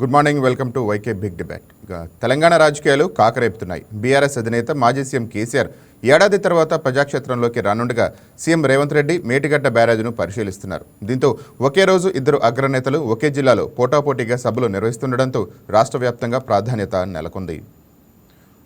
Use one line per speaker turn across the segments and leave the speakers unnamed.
Good morning, welcome to YK big debate. Telangana రాజకీయాలు కాకరేపుతున్నాయి. బీఆర్ఎస్ అధినేత మాజీ సీఎం కేసీఆర్ ఏడాది తర్వాత ప్రజాక్షేత్రంలోకి రానుండగా సీఎం రేవంత్ రెడ్డి మేటిగడ్డ బ్యారేజ్ను పరిశీలిస్తున్నారు. దీంతో ఒకే రోజు ఇద్దరు అగ్రనేతలు ఒకే జిల్లాలో పోటాపోటీగా సభలు నిర్వహిస్తుండటంతో రాష్ట్ర వ్యాప్తంగా ప్రాధాన్యత నెలకొంది.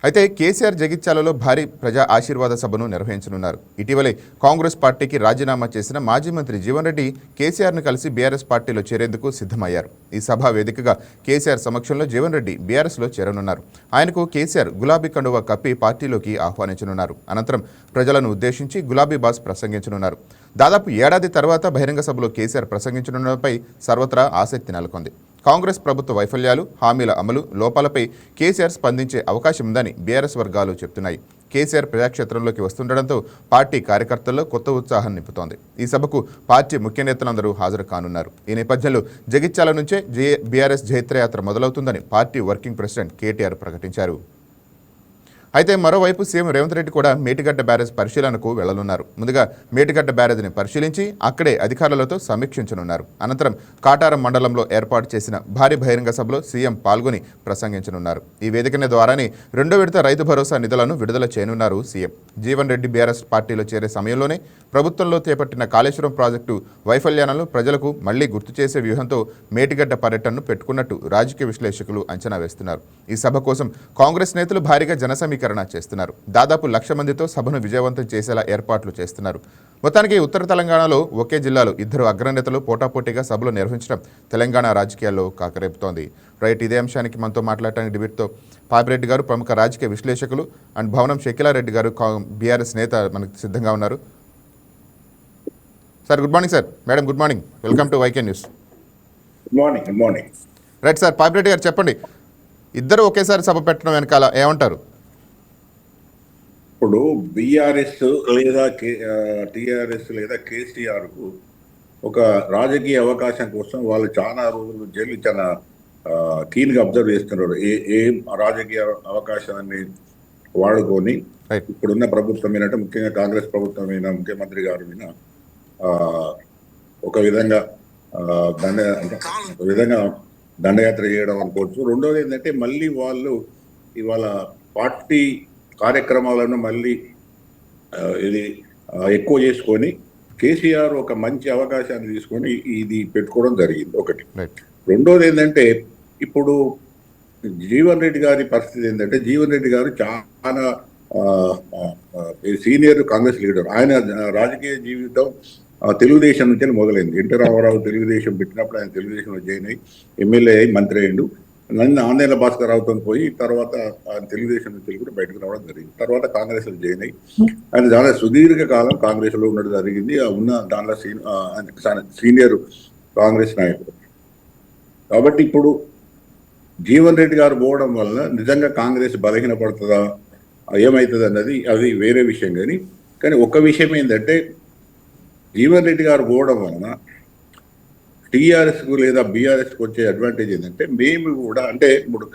అయితే కేసీఆర్ జగిత్యాలలో భారీ ప్రజా ఆశీర్వాద సభను నిర్వహించనున్నారు. ఇటీవలే కాంగ్రెస్ పార్టీకి రాజీనామా చేసిన మాజీ మంత్రి జీవన్ రెడ్డి కేసీఆర్ను కలిసి బీఆర్ఎస్ పార్టీలో చేరేందుకు సిద్ధమయ్యారు. ఈ సభ వేదికగా కేసీఆర్ సమక్షంలో జీవన్ రెడ్డి బీఆర్ఎస్లో చేరనున్నారు. ఆయనకు కేసీఆర్ గులాబీ కండువా కప్పి పార్టీలోకి ఆహ్వానించనున్నారు. అనంతరం ప్రజలను ఉద్దేశించి గులాబీ బాస్ ప్రసంగించనున్నారు. దాదాపు ఏడాది తర్వాత బహిరంగ సభలో కేసీఆర్ ప్రసంగించనున్నపై సర్వత్రా ఆసక్తి నెలకొంది. కాంగ్రెస్ ప్రభుత్వ వైఫల్యాలు, హామీల అమలు, లోపాలపై కేసీఆర్ స్పందించే అవకాశం ఉందని బీఆర్ఎస్ వర్గాలు చెబుతున్నాయి. కేసీఆర్ ప్రజాక్షేత్రంలోకి వస్తుండటంతో పార్టీ కార్యకర్తల్లో కొత్త ఉత్సాహం నింపుతోంది. ఈ సభకు పార్టీ ముఖ్య నేతలందరూ హాజరు కానున్నారు. ఈ నేపథ్యంలో జగిత్యాల నుంచే బీఆర్ఎస్ జైత్రయాత్ర మొదలవుతుందని పార్టీ వర్కింగ్ ప్రెసిడెంట్ కేటీఆర్ ప్రకటించారు. అయితే మరోవైపు సీఎం రేవంత్ రెడ్డి కూడా మేటిగడ్డ బ్యారేజ్ పరిశీలనకు వెళ్లనున్నారు. ముందుగా మేటిగడ్డ బ్యారేజ్ని పరిశీలించి అక్కడే అధికారులతో సమీక్షించనున్నారు. అనంతరం కాటారం మండలంలో ఏర్పాటు చేసిన భారీ బహిరంగ సభలో సీఎం పాల్గొని ప్రసంగించనున్నారు. ఈ వేదికన ద్వారానే రెండో విడత రైతు భరోసా నిధులను విడుదల చేయనున్నారు సీఎం. జీవన్ రెడ్డి బీఆర్ఎస్ పార్టీలో చేరే సమయంలోనే ప్రభుత్వంలో చేపట్టిన కాళేశ్వరం ప్రాజెక్టు వైఫల్యాలను ప్రజలకు మళ్లీ గుర్తు చేసే వ్యూహంతో మేటిగడ్డ పర్యటనను పెట్టుకున్నట్టు రాజకీయ విశ్లేషకులు అంచనా వేస్తున్నారు. ఈ సభ కోసం కాంగ్రెస్ నేతలు భారీగా జనసమీకరణ చేస్తున్నారు. దాదాపు 1,00,000 మందితో సభను విజయవంతం చేసేలా ఏర్పాట్లు చేస్తున్నారు. మొత్తానికి ఉత్తర తెలంగాణలో ఒకే జిల్లాలో ఇద్దరు అగ్రనేతలు పోటాపోటీగా సభలు నిర్వహించడం తెలంగాణ రాజకీయాల్లో కాకరేపుతోంది. రైట్, ఇదే అంశానికి మనతో మాట్లాడటానికి డిబేట్తో పాపిరెడ్డి గారు, ప్రముఖ రాజకీయ విశ్లేషకులు, అండ్ భవనం షకీలారెడ్డి గారు, బీఆర్ఎస్ నేత మనకు సిద్ధంగా ఉన్నారు. Sir good morning. Sir madam good morning, welcome to YK news.
Good morning.
Right sir, Papireddy గారు చెప్పండి, ఇద్దరు ఒకేసారి సభ పెట్టడం వెనకాల ఏమంటారు?
ఇప్పుడు బీఆర్ఎస్ లేదా టీఆర్ఎస్ లేదా కేసీఆర్ కు ఒక రాజకీయ అవకాశం కోసం వాళ్ళు చాలా రోజులు జైలు చాలా కీన్ గా అబ్జర్వ్ చేస్తున్నారు. ఏ రాజకీయ అవకాశాన్ని వాడుకొని ఇప్పుడున్న ప్రభుత్వం మీద, ముఖ్యంగా కాంగ్రెస్ ప్రభుత్వం మీద, ముఖ్యమంత్రి గారి మీద ఒక విధంగా దండయాత్ర చేయడం అనుకోవచ్చు. రెండోది ఏంటంటే మళ్ళీ వాళ్ళు ఇవాళ పార్టీ కార్యక్రమాలను మళ్ళీ ఇది ఎక్కువ చేసుకొని కేసీఆర్ ఒక మంచి అవకాశాన్ని తీసుకొని ఇది పెట్టుకోవడం జరిగింది ఒకటి. రెండోది ఏంటంటే ఇప్పుడు జీవన్ రెడ్డి గారి పరిస్థితి ఏంటంటే, జీవన్ రెడ్డి గారు చాలా సీనియర్ కాంగ్రెస్ లీడర్. ఆయన రాజకీయ జీవితం తెలుగుదేశం నుంచి మొదలైంది. ఎన్టీ రామారావు తెలుగుదేశం పెట్టినప్పుడు ఆయన తెలుగుదేశంలో జాయిన్ అయ్యి ఎమ్మెల్యే అయ్యి మంత్రి అయ్యిండు. నన్ను ఆంధ్ర భాస్కర్ రావుతో పోయి తర్వాత తెలుగుదేశం నుంచి కూడా బయటకు రావడం జరిగింది. తర్వాత కాంగ్రెస్ లో జాయిన్ అయ్యి ఆయన చాలా సుదీర్ఘ కాలం కాంగ్రెస్ లో ఉండడం జరిగింది. ఉన్న దాంట్లో సీనియర్ కాంగ్రెస్ నాయకుడు. కాబట్టి ఇప్పుడు జీవన్ రెడ్డి గారు పోవడం వల్ల నిజంగా కాంగ్రెస్ బలహీనపడుతుందా, ఏమవుతుంది అన్నది అది వేరే విషయం. కానీ ఒక్క విషయం ఏంటంటే, జీవన్ రెడ్డి గారు పోవడం వలన టీఆర్ఎస్కు లేదా బీఆర్ఎస్కి వచ్చే అడ్వాంటేజ్ ఏంటంటే, మేము కూడా అంటే ఇప్పుడు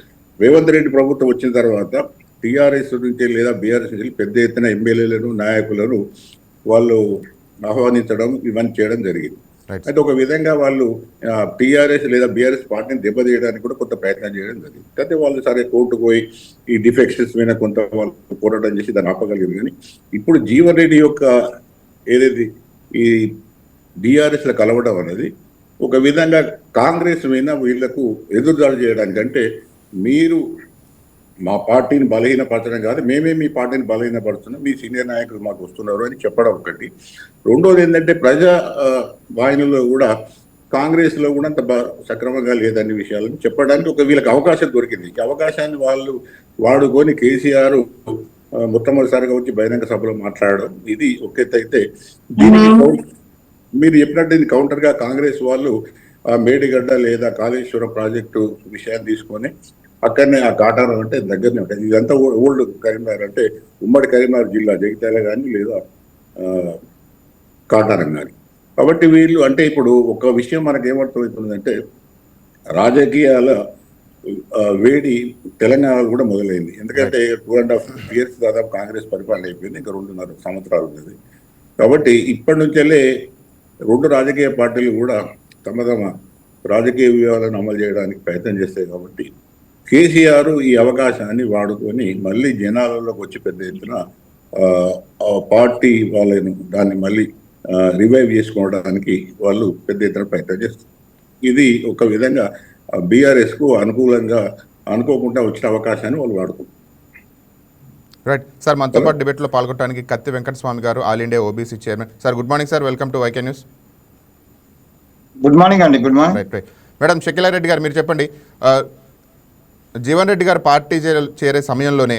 రేవంత్ రెడ్డి ప్రభుత్వం వచ్చిన తర్వాత టీఆర్ఎస్ నుంచి లేదా బీఆర్ఎస్ నుంచి పెద్ద ఎత్తున ఎమ్మెల్యేలను, నాయకులను వాళ్ళు ఆహ్వానించడం, ఇవన్నీ చేయడం జరిగింది. అయితే ఒక విధంగా వాళ్ళు టీఆర్ఎస్ లేదా బీఆర్ఎస్ పార్టీని దెబ్బతీయడానికి కూడా కొంత ప్రయత్నం చేయడం జరిగింది. అయితే వాళ్ళు సరే కోర్టుకు పోయి ఈ డిఫెక్షన్స్ మీద కొంత వాళ్ళు పోరాటం చేసి దాన్ని ఆపగలిగింది. కానీ ఇప్పుడు జీవన్ రెడ్డి యొక్క ఏదైతే ఈ బీఆర్ఎస్ లో కలవడం అనేది ఒక విధంగా కాంగ్రెస్ మీద వీళ్లకు ఎదురుదాడి చేయడానికంటే, మీరు మా పార్టీని బలహీనపరచడం కాదు, మేమే మీ పార్టీని బలహీనపరుస్తున్నాం, మీ సీనియర్ నాయకులు మాకు వస్తున్నారు అని చెప్పడం ఒకటి. రెండోది ఏంటంటే, ప్రజా వాహినిలో కూడా కాంగ్రెస్ లో కూడా అంత సక్రమంగా లేదనే విషయాలను చెప్పడానికి ఒక వీళ్ళకి అవకాశం దొరికింది. ఈ అవకాశాన్ని వాళ్ళు వాడుకొని కేసీఆర్ మొట్టమొదటిసారిగా వచ్చి బహిరంగ సభలో మాట్లాడడం ఇది ఒక ఎత్తు అయితే, దీనికి మీరు చెప్పినట్టు ఇది కౌంటర్ గా కాంగ్రెస్ వాళ్ళు మేడిగడ్డ లేదా కాళేశ్వరం ప్రాజెక్టు విషయాన్ని తీసుకొని అక్కడనే ఆ కాటారం అంటే దగ్గరనే ఉంటుంది. ఇదంతా ఓల్డ్ కరీంనగర్, అంటే ఉమ్మడి కరీంనగర్ జిల్లా, జగిత్యాల కానీ లేదా కాటారం కానీ. కాబట్టి వీళ్ళు అంటే ఇప్పుడు ఒక విషయం మనకు ఏమర్థమవుతుందంటే, రాజకీయాల వేడి తెలంగాణలో కూడా మొదలైంది. ఎందుకంటే 2.5 years దాదాపు కాంగ్రెస్ పరిపాలన అయిపోయింది, ఇంకా 2.5 సంవత్సరాలు ఉన్నది. కాబట్టి ఇప్పటి నుంచెల్లే రెండు రాజకీయ పార్టీలు కూడా తమ రాజకీయ వ్యూహాలను అమలు చేయడానికి ప్రయత్నం చేస్తాయి. కాబట్టి కేసీఆర్ ఈ అవకాశాన్ని వాడుకొని మళ్ళీ జనాలలోకి వచ్చి పెద్ద ఎత్తున పార్టీ వాళ్ళను దాన్ని మళ్ళీ రివైవ్ చేసుకోవడానికి వాళ్ళు పెద్ద ఎత్తున ప్రయత్నం చేస్తారు. ఇది ఒక విధంగా బీఆర్ఎస్ కు అనుకూలంగా అనుకోకుండా వచ్చిన అవకాశాన్ని వాళ్ళు వాడుకుంటారు.
రైట్ సార్, మనతో పాటు డిబేట్లో పాల్గొనడానికి కత్తి వెంకటస్వామి గారు, all India OBC chairman. Sir good morning sir, welcome to YK news.
Good morning అండి. Good morning.
Right right madam, Shakeela Reddy గారు మీరు చెప్పండి, జీవన్ రెడ్డి గారు పార్టీ చేరే సమయంలోనే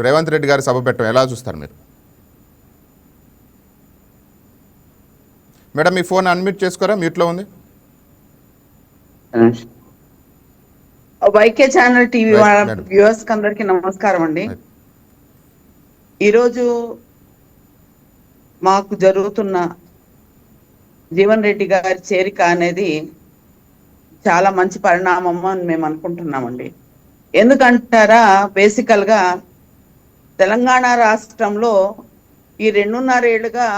రేవంత్ రెడ్డి గారు సభ పెట్టడం ఎలా చూస్తారు మీరు? మేడం మీ ఫోన్ అన్మ్యూట్ చేసుకోరా, మ్యూట్లో ఉంది.
వైకే ఛానల్ టీవీ వ్యూవర్స్ కి అందరికి నమస్కారం అండి. ఈరోజు మాకు జరుగుతున్న జీవన్ రెడ్డి గారి చేరిక అనేది చాలా మంచి పరిణామం అని మేము అనుకుంటున్నామండి. ఎందుకంటారా, బేసికల్ గా తెలంగాణ రాష్ట్రంలో ఈ 2.5 ఏళ్లుగా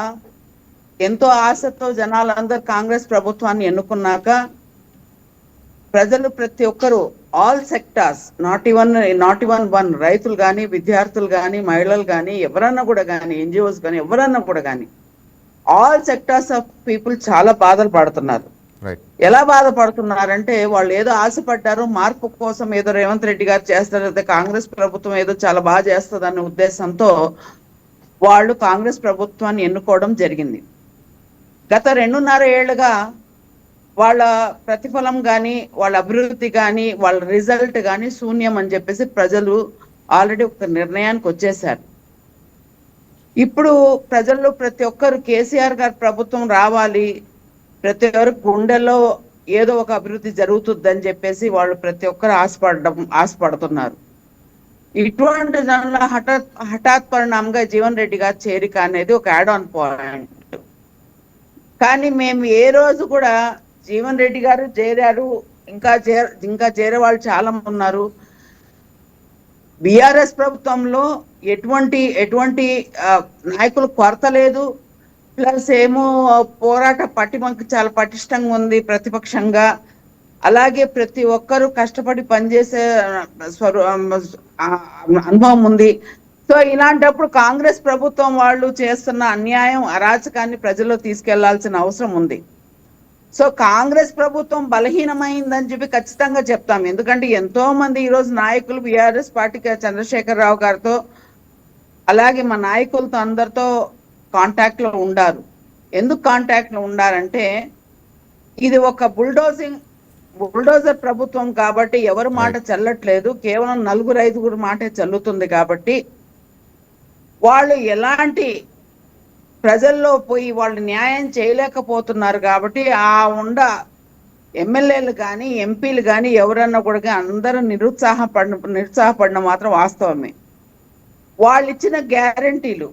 ఎంతో ఆశతో జనాలందరూ కాంగ్రెస్ ప్రభుత్వాన్ని ఎన్నుకున్నాక ప్రజలు ప్రతి ఒక్కరు all sectors not even one రైతులు కానీ, విద్యార్థులు కానీ, మహిళలు కానీ, ఎవరన్నా కూడా కానీ, ఎన్జిఓస్ కానీ, ఎవరన్నా కూడా కానీ ఆల్ సెక్టార్స్ ఆఫ్ పీపుల్ చాలా బాధలు పడుతున్నారు. ఎలా బాధపడుతున్నారంటే, వాళ్ళు ఏదో ఆశపడ్డారు మార్పు కోసం, ఏదో రేవంత్ రెడ్డి గారు చేస్తారు, లేదా కాంగ్రెస్ ప్రభుత్వం ఏదో చాలా బాగా చేస్తుంది అనే ఉద్దేశంతో వాళ్ళు కాంగ్రెస్ ప్రభుత్వాన్ని ఎన్నుకోవడం జరిగింది. గత 2.5 ఏళ్లుగా వాళ్ళ ప్రతిఫలం కానీ, వాళ్ళ అభివృద్ధి కానీ, వాళ్ళ రిజల్ట్ కానీ శూన్యం అని చెప్పేసి ప్రజలు ఆల్రెడీ ఒక నిర్ణయానికి వచ్చేసారు. ఇప్పుడు ప్రజల్లో ప్రతి ఒక్కరు కేసీఆర్ గారి ప్రభుత్వం రావాలి, ప్రతి ఒక్కరు గుండెల్లో ఏదో ఒక అభివృద్ధి జరుగుతుందని చెప్పేసి వాళ్ళు ప్రతి ఒక్కరు ఆశపడుతున్నారు. ఇటువంటి దానిలో హఠాత్ పరిణామంగా జీవన్ రెడ్డి గారి చేరిక అనేది ఒక యాడ్ ఆన్ పాయింట్. కానీ మేము ఏ రోజు కూడా జీవన్ రెడ్డి గారు చేరారు, ఇంకా చేరే వాళ్ళు చాలా మంది ఉన్నారు. బీఆర్ఎస్ ప్రభుత్వంలో ఎటువంటి నాయకులు కొరత లేదు. ప్లస్ ఏమో పోరాట పటిమకు చాలా పటిష్టంగా ఉంది ప్రతిపక్షంగా. అలాగే ప్రతి ఒక్కరూ కష్టపడి పనిచేసే అనుభవం ఉంది. సో ఇలాంటప్పుడు కాంగ్రెస్ ప్రభుత్వం వాళ్ళు చేస్తున్న అన్యాయం, అరాచకాన్ని ప్రజల్లో తీసుకెళ్లాల్సిన అవసరం ఉంది. సో కాంగ్రెస్ ప్రభుత్వం బలహీనమైందని చెప్పి ఖచ్చితంగా చెప్తాం. ఎందుకంటే ఎంతో మంది ఈరోజు నాయకులు బీఆర్ఎస్ పార్టీకి చంద్రశేఖరరావు గారితో, అలాగే మా నాయకులతో అందరితో కాంటాక్ట్ లో ఉండారు. ఎందుకు కాంటాక్ట్ లో ఉండారంటే, ఇది ఒక బుల్డోజర్ ప్రభుత్వం కాబట్టి ఎవరి మాట చెల్లట్లేదు, కేవలం 4-5 మాటే చెల్లుతుంది. కాబట్టి వాళ్ళు ఎలాంటి ప్రజల్లో పోయి వాళ్ళు న్యాయం చేయలేకపోతున్నారు. కాబట్టి ఎమ్మెల్యేలు కానీ, ఎంపీలు కానీ, ఎవరన్నా కూడా అందరూ నిరుత్సాహపడిన మాత్రం వాస్తవమే. వాళ్ళు ఇచ్చిన గ్యారంటీలు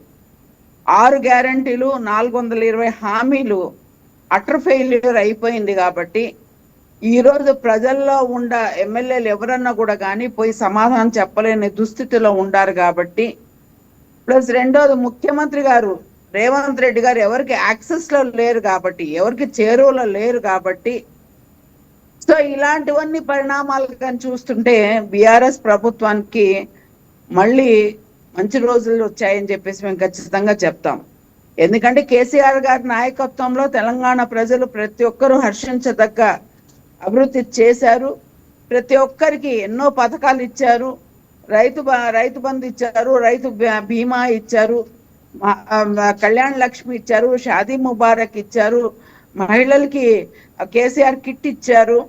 6 గ్యారంటీలు, 420 హామీలు అటర్ ఫెయిల్యూర్ అయిపోయింది. కాబట్టి ఈరోజు ప్రజల్లో ఎమ్మెల్యేలు ఎవరన్నా కూడా కానీ పోయి సమాధానం చెప్పలేని దుస్థితిలో ఉండారు. కాబట్టి ప్లస్ రెండోది, ముఖ్యమంత్రి గారు రేవంత్ రెడ్డి గారు ఎవరికి యాక్సెస్ లో లేరు కాబట్టి, ఎవరికి చేరువలో లేరు కాబట్టి, సో ఇలాంటివన్నీ పరిణామాలు కానీ చూస్తుంటే బీఆర్ఎస్ ప్రభుత్వానికి మళ్ళీ మంచి రోజులు వచ్చాయని చెప్పేసి మేము ఖచ్చితంగా చెప్తాం. ఎందుకంటే కేసీఆర్ గారి నాయకత్వంలో తెలంగాణ ప్రజలు ప్రతి ఒక్కరూ హర్షించదగ్గ అభివృద్ధి చేశారు. ప్రతి ఒక్కరికి ఎన్నో పథకాలు ఇచ్చారు. రైతు బంధు ఇచ్చారు, రైతు బీమా ఇచ్చారు, కళ్యాణ్ లక్ష్మి ఇచ్చారు, షాదీ ముబారక్ ఇచ్చారు, మహిళలకి కేసీఆర్ కిట్ ఇచ్చారు.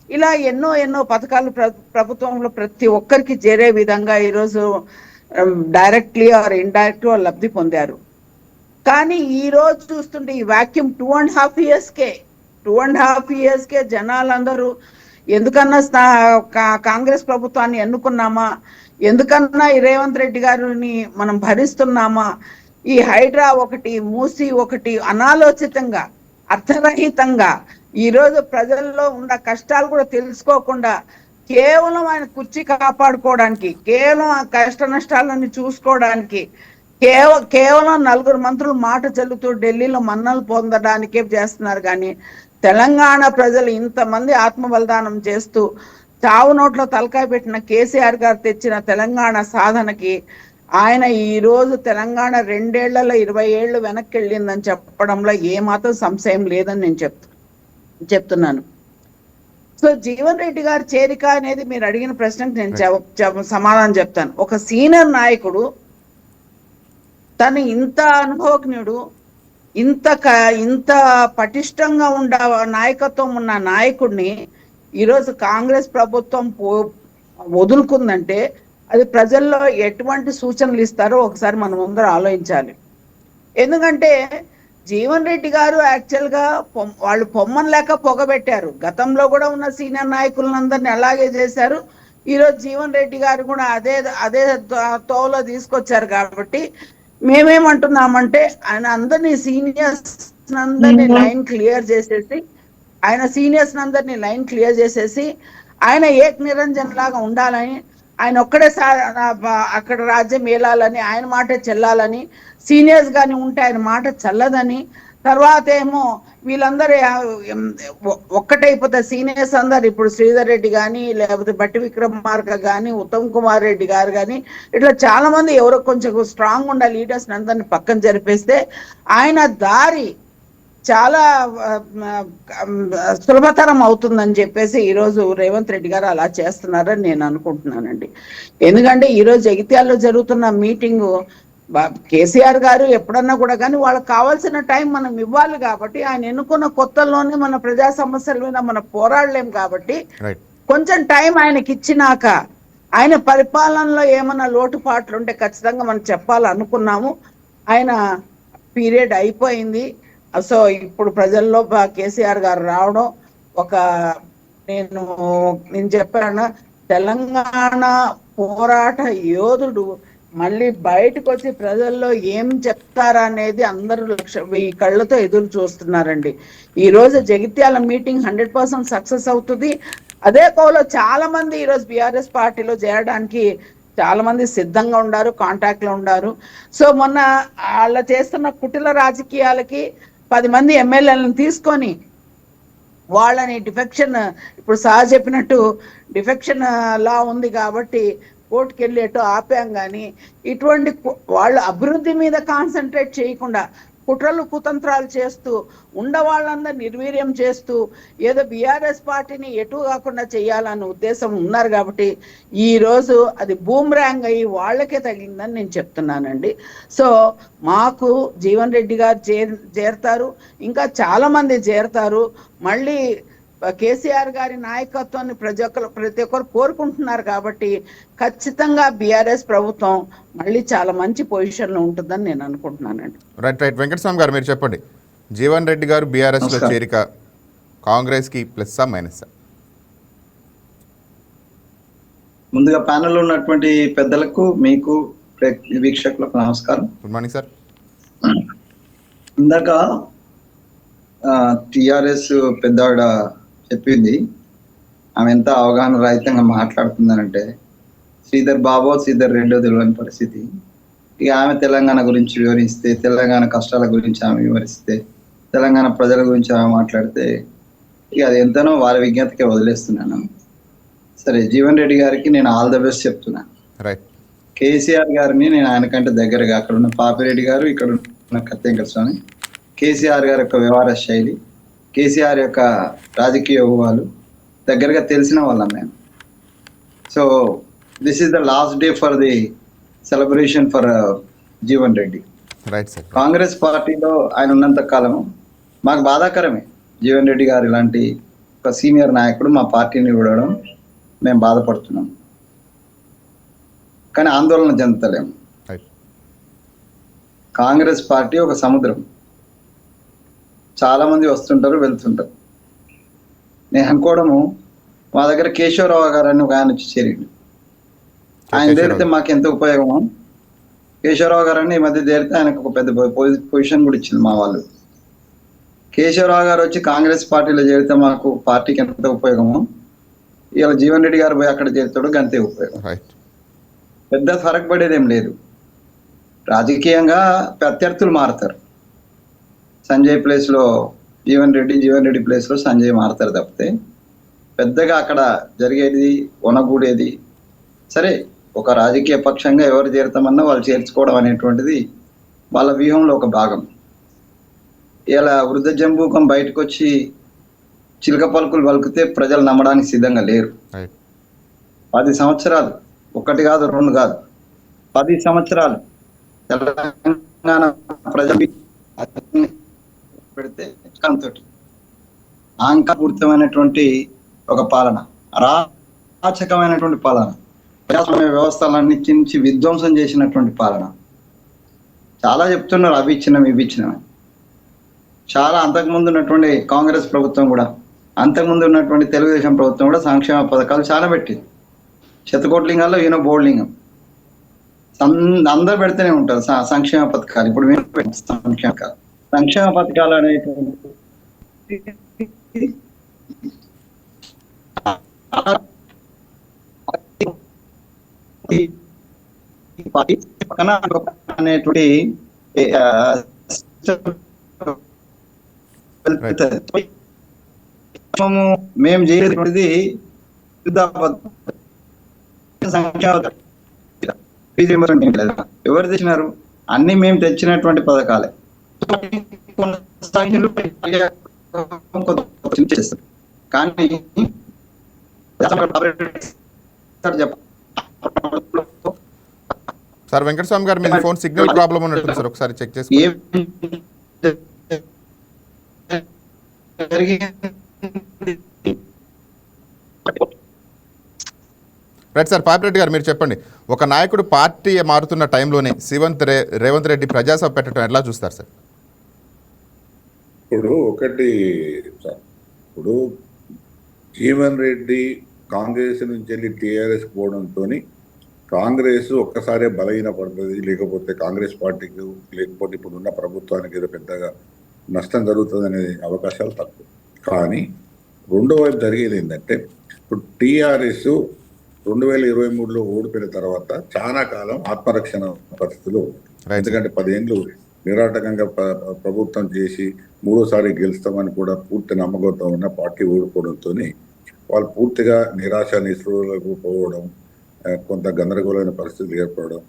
ఇలా ఎన్నో పథకాలు ప్రభుత్వంలో ప్రతి ఒక్కరికి చేరే విధంగా ఈరోజు డైరెక్ట్లీ ఆర్ ఇండైరెక్ట్ లబ్ధి పొందారు. కానీ ఈ రోజు చూస్తుంటే ఈ వాక్యూమ్ 2.5 ఇయర్స్కే జనాలందరూ ఎందుకన్నా కాంగ్రెస్ ప్రభుత్వాన్ని ఎన్నుకున్నామా, ఎందుకన్నా ఈ రేవంత్ రెడ్డి గారిని మనం భరిస్తున్నామా, ఈ హైడ్రా ఒకటి, మూసి ఒకటి అనాలోచితంగా, అర్థరహితంగా ఈరోజు ప్రజల్లో ఉన్న కష్టాలు కూడా తెలుసుకోకుండా కేవలం ఆయన కుర్చీ కాపాడుకోవడానికి, కేవలం ఆ కష్ట నష్టాలని చూసుకోవడానికి, కేవలం 4 మంత్రులు మాట చెల్లుతూ ఢిల్లీలో మన్నలు పొందడానికే చేస్తున్నారు. కానీ తెలంగాణ ప్రజలు ఇంతమంది ఆత్మ బలిదానం చేస్తూ చావు నోట్లో తలకాయ పెట్టిన కేసీఆర్ గారు తెచ్చిన తెలంగాణ సాధనకి ఆయన ఈ రోజు తెలంగాణ 2 ఏళ్లలో 20 ఏళ్ళు వెనక్కి వెళ్ళిందని చెప్పడంలో ఏమాత్రం సంశయం లేదని నేను చెప్తున్నాను. సో జీవన్ రెడ్డి గారి చేరిక అనేది మీరు అడిగిన ప్రశ్నకు నేను సమాధానం చెప్తాను. ఒక సీనియర్ నాయకుడు, తను ఇంత అనుభవజ్ఞుడు, ఇంత పటిష్టంగా నాయకత్వం ఉన్న నాయకుడిని ఈరోజు కాంగ్రెస్ ప్రభుత్వం వదులుకుందంటే అది ప్రజల్లో ఎటువంటి సూచనలు ఇస్తారో ఒకసారి మనం ముందర ఆలోచించాలి. ఎందుకంటే జీవన్ రెడ్డి గారు యాక్చువల్గా వాళ్ళు పొమ్మని లేక పొగబెట్టారు. గతంలో కూడా ఉన్న సీనియర్ నాయకులందరినీ అలాగే చేశారు. ఈరోజు జీవన్ రెడ్డి గారు కూడా అదే తోవలో తీసుకొచ్చారు. కాబట్టి మేమేమంటున్నామంటే ఆయన అందరినీ సీనియర్స్ అందరినీ లైన్ క్లియర్ చేసేసి ఆయన ఏక్ నిరంజన్ లాగా ఉండాలని, ఆయన ఒక్కడే అక్కడ రాజ్యం ఏలాలని, ఆయన మాట చెల్లాలని, సీనియర్స్ గాని ఉంటే ఆయన మాట చల్లదని, తర్వాత ఏమో వీళ్ళందరూ ఒక్కటైపోతే సీనియర్స్ అందరు ఇప్పుడు శ్రీధర్ రెడ్డి కానీ, లేకపోతే బట్టి విక్రమార్క కానీ, ఉత్తమ్ కుమార్ రెడ్డి గారు కానీ, ఇట్లా చాలా మంది ఎవరో కొంచెం స్ట్రాంగ్ ఉండే లీడర్స్ అందరిని పక్కన జరిపేస్తే ఆయన దారి చాలా సులభతరం అవుతుందని చెప్పేసి ఈరోజు రేవంత్ రెడ్డి గారు అలా చేస్తున్నారని నేను అనుకుంటున్నానండి. ఎందుకంటే ఈరోజు జగిత్యాలలో జరుగుతున్న మీటింగు కేసీఆర్ గారు ఎప్పుడన్నా కూడా కానీ వాళ్ళకి కావాల్సిన టైం మనం ఇవ్వాలి. కాబట్టి ఆయన ఎన్నుకున్న కొత్తల్లోనే మన ప్రజా సమస్యల మీద మనం పోరాడలేం. కాబట్టి కొంచెం టైం ఆయనకి ఇచ్చినాక ఆయన పరిపాలనలో ఏమన్నా లోటుపాట్లు ఉంటే ఖచ్చితంగా మనం చెప్పాలనుకున్నాము. ఆయన పీరియడ్ అయిపోయింది. సో ఇప్పుడు ప్రజల్లో కేసీఆర్ గారు రావడం నేను చెప్పాను, తెలంగాణ పోరాట యోధుడు మళ్ళీ బయటకు వచ్చి ప్రజల్లో ఏం చెప్తారా అనేది అందరూ ఈ కళ్ళతో ఎదురు చూస్తున్నారండి. ఈ రోజు జగిత్యాల మీటింగ్ 100% సక్సెస్ అవుతుంది. అదే కోలో చాలా మంది ఈరోజు బీఆర్ఎస్ పార్టీలో చేరడానికి చాలా మంది సిద్ధంగా ఉన్నారు, కాంటాక్ట్ లో ఉన్నారు. సో మొన్న వాళ్ళ చేస్తున్న కుటిల రాజకీయాలకి 10 మంది ఎమ్మెల్యేలను తీసుకొని వాళ్ళని డిఫెక్షన్, ఇప్పుడు సార్ చెప్పినట్టు డిఫెక్షన్ లా ఉంది కాబట్టి కోర్టుకు వెళ్ళేటో ఆపాం. కానీ ఇటువంటి వాళ్ళు అభివృద్ధి మీద కాన్సన్ట్రేట్ చేయకుండా కుట్రలు కుతంత్రాలు చేస్తూ వాళ్ళందరూ నిర్వీర్యం చేస్తూ ఏదో బీఆర్ఎస్ పార్టీని ఎటు కాకుండా చేయాలన్న ఉద్దేశం ఉన్నారు. కాబట్టి ఈ రోజు అది బూమ్రాంగ్ అయ్యి వాళ్ళకే తగిలిందని నేను చెప్తున్నానండి. సో మాకు జీవన్ రెడ్డి గారు చేరతారు, ఇంకా చాలా మంది చేరతారు. మళ్ళీ కేసీఆర్ గారి నాయకత్వాన్ని ప్రతి ఒక్కరు కోరుకుంటున్నారు. కాబట్టి ఖచ్చితంగా బీఆర్ఎస్ ప్రభుత్వం మళ్ళీ చాలా మంచి పొజిషన్ లో ఉంటుందని నేను అనుకుంటున్నానండి.
రైట్ వెంకటస్వామి గారు మీరు చెప్పండి, జీవన్ రెడ్డి గారు బీఆర్ఎస్ లో చేరిక కాంగ్రెస్ కి ప్లస్సా మైనస్సా?
ముందుగా ప్యానెల్ ఉన్నటువంటి పెద్దలకు, మీకు, వీక్షకులకు నమస్కారం.
Good morning sir.
ఇందాక టిఆర్ఎస్ పెద్దవాడ చెప్పింది, ఆమె ఎంత అవగాహన రహితంగా మాట్లాడుతుందనంటే శ్రీధర్ రెండో తెలియని పరిస్థితి. ఇక ఆమె తెలంగాణ గురించి వివరిస్తే, తెలంగాణ కష్టాల గురించి ఆమె వివరిస్తే, తెలంగాణ ప్రజల గురించి ఆమె మాట్లాడితే ఇక అది ఎంతనో వారి విజ్ఞతకే వదిలేస్తున్నాను. సరే, జీవన్ రెడ్డి గారికి నేను ఆల్ ద బెస్ట్ చెప్తున్నాను. కేసీఆర్ గారిని నేను ఆయనకంటే దగ్గరగా, అక్కడ ఉన్న పాపిరెడ్డి గారు, ఇక్కడ ఉన్న కత్తెంకర స్వామి, కేసీఆర్ గారి యొక్క వ్యవహార శైలి, కేసీఆర్ యొక్క రాజకీయ ఊహాలు దగ్గరగా తెలిసిన వాళ్ళం మేము. So this is the last day for the celebration for Jeevan Reddy. Congress పార్టీలో ఆయన ఉన్నంత కాలం మాకు బాధాకరమే. జీవన్ రెడ్డి గారు ఇలాంటి ఒక సీనియర్ నాయకుడు మా పార్టీని విడవడం మేము బాధపడుతున్నాం, కానీ ఆందోళన చెందలేము. కాంగ్రెస్ పార్టీ ఒక సముద్రం, చాలా మంది వస్తుంటారు వెళ్తుంటారు. నేను అనుకోవడము, మా దగ్గర కేశవరావు గారు అని ఒక ఆయన వచ్చి చేరిండు. ఆయన చేరితే మాకు ఎంత ఉపయోగమో, కేశవరావు గారు అని ఈ మధ్య చేరితే ఆయనకు ఒక పెద్ద పొజిషన్ కూడా ఇచ్చింది మా వాళ్ళు. కేశవరావు గారు వచ్చి కాంగ్రెస్ పార్టీలో చేరితే మాకు పార్టీకి ఎంత ఉపయోగమో, ఇవాళ జీవన్ రెడ్డి గారు పోయి అక్కడ చేరుతాడు, అంతే ఉపయోగం. పెద్ద ఫరక్ పడేదేం లేదు. రాజకీయంగా ప్రత్యర్థులు మారుతారు. సంజయ్ ప్లేస్ లో జీవన్ రెడ్డి ప్లేస్ లో సంజయ్ మారుతారు తప్పితే పెద్దగా అక్కడ జరిగేది వనగూడేది సరే. ఒక రాజకీయ పక్షంగా ఎవరు చేరుతామన్నా వాళ్ళు చేర్చుకోవడం అనేటువంటిది వాళ్ళ వ్యూహంలో ఒక భాగం. ఇలా వృద్ధ జంబూకం బయటకు వచ్చి చిలక పలుకులు పలికితే ప్రజలు నమ్మడానికి సిద్ధంగా లేరు.
రైట్.
10 సంవత్సరాలు, ఒకటి కాదు, 2 కాదు, 10 సంవత్సరాలు తెలంగాణ ప్రజలు పెడితే తోటి ఆంకాపూరితమైనటువంటి ఒక పాలన, అరాచకమైనటువంటి పాలన, ప్రజాస్వామ్య వ్యవస్థలన్నించి విధ్వంసం చేసినటువంటి పాలన. చాలా చెప్తున్నారు అవి ఇచ్చినాం ఇవి ఇచ్చినాం. చాలా అంతకుముందు ఉన్నటువంటి కాంగ్రెస్ ప్రభుత్వం కూడా, అంతకుముందు ఉన్నటువంటి తెలుగుదేశం ప్రభుత్వం కూడా సంక్షేమ పథకాలు చాలా పెట్టింది. శతకోట్లింగాల్లో ఈయన బోర్లింగం అందరు పెడితేనే ఉంటారు సంక్షేమ పథకాలు. ఇప్పుడు మేము సంక్షేమ పథకాలు అనేటువంటి పక్కన అనేటువంటి మేము చేసేటువంటిది ఎవరు తెచ్చినారు? అన్ని మేము తెచ్చినటువంటి పథకాలే. కానీ
సార్ వెంకటస్వామి గారు, మీ ఫోన్ సిగ్నల్ ప్రాబ్లం ఉన్నట్టుంది సార్, ఒకసారి చెక్ చేసుకోండి. రైట్ సార్, పాపిరెడ్డి గారు మీరు చెప్పండి. ఒక నాయకుడు పార్టీ మారుతున్న టైంలోనే రేవంత్ రెడ్డి ప్రజాసభ పెట్టడం ఎట్లా చూస్తారు సార్?
ఇప్పుడు ఒకటి సార్, ఇప్పుడు జీవన్ రెడ్డి కాంగ్రెస్ నుంచి వెళ్ళి టీఆర్ఎస్ పోవడంతో కాంగ్రెస్ ఒక్కసారే బలహీన పడుతుంది, లేకపోతే కాంగ్రెస్ పార్టీకి లేకపోతే ఇప్పుడున్న ప్రభుత్వానికి ఏదో పెద్దగా నష్టం జరుగుతుంది అనే అవకాశాలు తక్కువ. కానీ రెండో వైపు జరిగేది ఏంటంటే, ఇప్పుడు టీఆర్ఎస్ 2023లో ఓడిపోయిన తర్వాత చాలా కాలం ఆత్మరక్షణ పరిస్థితులు, ఎందుకంటే 10 ఏళ్ళు నిరాటకంగా ప్రభుత్వం చేసి మూడోసారి గెలుస్తామని కూడా పూర్తి నమ్మకంతో ఉన్న పార్టీ ఓడిపోవడంతో వాళ్ళు పూర్తిగా నిరాశ నిస్పృహలకు పోవడం, కొంత గందరగోళమైన పరిస్థితులు ఏర్పడడం.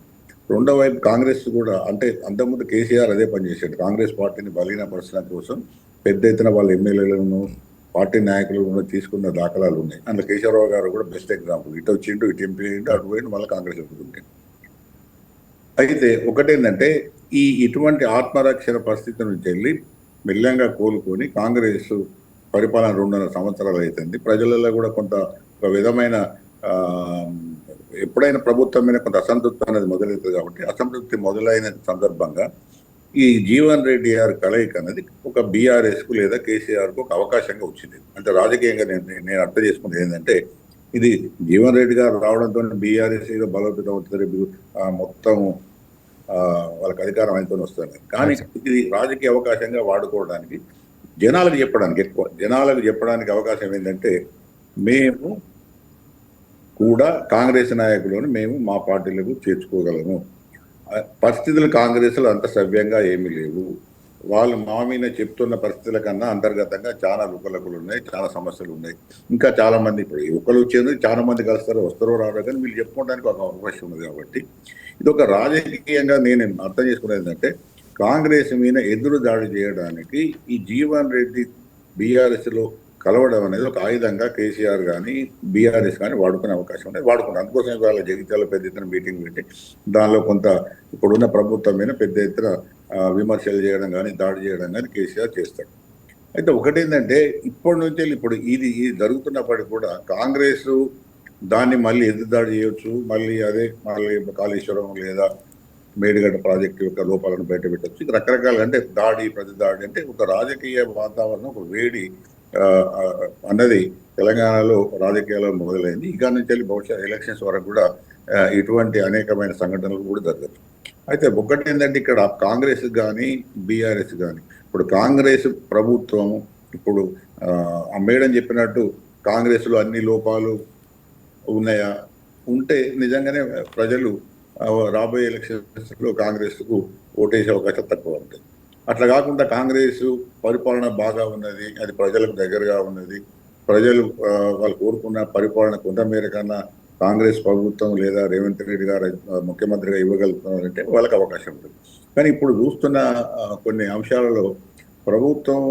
రెండో వైపు కాంగ్రెస్ కూడా, అంటే అంతకుముందు కేసీఆర్ అదే పనిచేశాడు, కాంగ్రెస్ పార్టీని బలీనపరచడం కోసం పెద్ద ఎత్తున వాళ్ళ ఎమ్మెల్యేలను పార్టీ నాయకులు కూడా తీసుకున్న దాఖలాలు ఉన్నాయి. అందులో కేశవరావు గారు కూడా బెస్ట్ ఎగ్జాంపుల్. ఇటు వచ్చిండు, ఇటు ఎంపీ అయిండు, అటు పోయిండు, మళ్ళీ కాంగ్రెస్ ఉంటుంది. అయితే ఒకటేంటంటే, ఇటువంటి ఆత్మరక్షణ పరిస్థితి నుంచి వెళ్ళి మెల్లంగా కోలుకొని కాంగ్రెస్ పరిపాలన 2.5 సంవత్సరాలు అవుతుంది. ప్రజలలో కూడా కొంత ఒక విధమైన ఎప్పుడైనా ప్రభుత్వం మీద కొంత అసంతృప్తి అనేది మొదలవుతుంది. కాబట్టి అసంతృప్తి మొదలైన సందర్భంగా ఈ జీవన్ రెడ్డి గారి కలయిక అనేది ఒక బీఆర్ఎస్కు లేదా కేసీఆర్కు ఒక అవకాశంగా వచ్చింది. అంటే రాజకీయంగా నేను అర్థం చేసుకున్నది ఏంటంటే, ఇది జీవన్ రెడ్డి గారు రావడంతో బీఆర్ఎస్ ఏదో బలోపేతం అవుతుంది, మొత్తం వాళ్ళకి అధికారం ఆయనతో వస్తుంది. కానీ ఇది రాజకీయ అవకాశంగా వాడుకోవడానికి, జనాలకు చెప్పడానికి, ఎక్కువ జనాలకు చెప్పడానికి అవకాశం ఏంటంటే, మేము కూడా కాంగ్రెస్ నాయకులను మేము మా పార్టీలకు చేర్చుకోగలము. పరిస్థితులు కాంగ్రెస్లో అంత సవ్యంగా ఏమీ లేవు. వాళ్ళు మా మీద చెప్తున్న పరిస్థితుల కన్నా అంతర్గతంగా చాలా రుకలకులు ఉన్నాయి, చాలా సమస్యలు ఉన్నాయి. ఇంకా చాలా మంది, ఇప్పుడు యువకులు వచ్చేది చాలా మంది కలుస్తారో వస్తారో రావడం, కానీ వీళ్ళు చెప్పుకోవడానికి ఒక అవకాశం ఉంది. కాబట్టి ఇది ఒక రాజకీయంగా నేను అర్థం చేసుకునేది ఏంటంటే, కాంగ్రెస్ మీద ఎదురు దాడి చేయడానికి ఈ జీవన్ రెడ్డి బీఆర్ఎస్లో కలవడం అనేది ఒక ఆయుధంగా కేసీఆర్ కానీ బీఆర్ఎస్ కానీ వాడుకునే అవకాశం ఉంది. వాడుకున్నారు. అందుకోసం వాళ్ళ జగిత్యాల పెద్ద ఎత్తున మీటింగ్ పెట్టి దానిలో కొంత ఇప్పుడున్న ప్రభుత్వం మీద పెద్ద ఎత్తున విమర్శలు చేయడం కానీ దాడి చేయడం కానీ కేసీఆర్ చేస్తాడు. అయితే ఒకటేంటంటే, ఇప్పటి నుంచి ఇప్పుడు ఇది జరుగుతున్నప్పటికీ కూడా కాంగ్రెస్ దాన్ని మళ్ళీ ఎదురుదాడి చేయొచ్చు, మళ్ళీ కాళేశ్వరం లేదా మేడిగడ్డ ప్రాజెక్టు యొక్క లోపాలను బయట పెట్టచ్చు. రకరకాల, అంటే దాడి ప్రతి దాడి, అంటే ఒక రాజకీయ వాతావరణం, ఒక వేడి అన్నది తెలంగాణలో రాజకీయాల్లో మొదలైంది. ఇక నుంచి వెళ్ళి బహుశా ఎలక్షన్స్ వరకు కూడా ఇటువంటి అనేకమైన సంఘటనలు కూడా జరగచ్చు. అయితే ఒకటి ఏంటంటే, ఇక్కడ కాంగ్రెస్ కానీ బీఆర్ఎస్ కానీ, ఇప్పుడు కాంగ్రెస్ ప్రభుత్వం ఇప్పుడు ఆ మేడం చెప్పినట్టు కాంగ్రెస్లో అన్ని లోపాలు ఉన్నాయా, ఉంటే నిజంగానే ప్రజలు రాబోయే ఎలక్షన్స్లో కాంగ్రెస్కు ఓటేసే అవకాశం తక్కువ ఉంటుంది. అట్లా కాకుండా కాంగ్రెస్ పరిపాలన బాగా ఉన్నది, అది ప్రజలకు దగ్గరగా ఉన్నది, ప్రజలు వాళ్ళు కోరుకున్న పరిపాలన కొంత మేర కన్నా కాంగ్రెస్ ప్రభుత్వం లేదా రేవంత్ రెడ్డి గారు ముఖ్యమంత్రిగా ఇవ్వగలుగుతున్నారంటే వాళ్ళకి అవకాశం ఉంటుంది. కానీ ఇప్పుడు చూస్తున్న కొన్ని అంశాలలో ప్రభుత్వం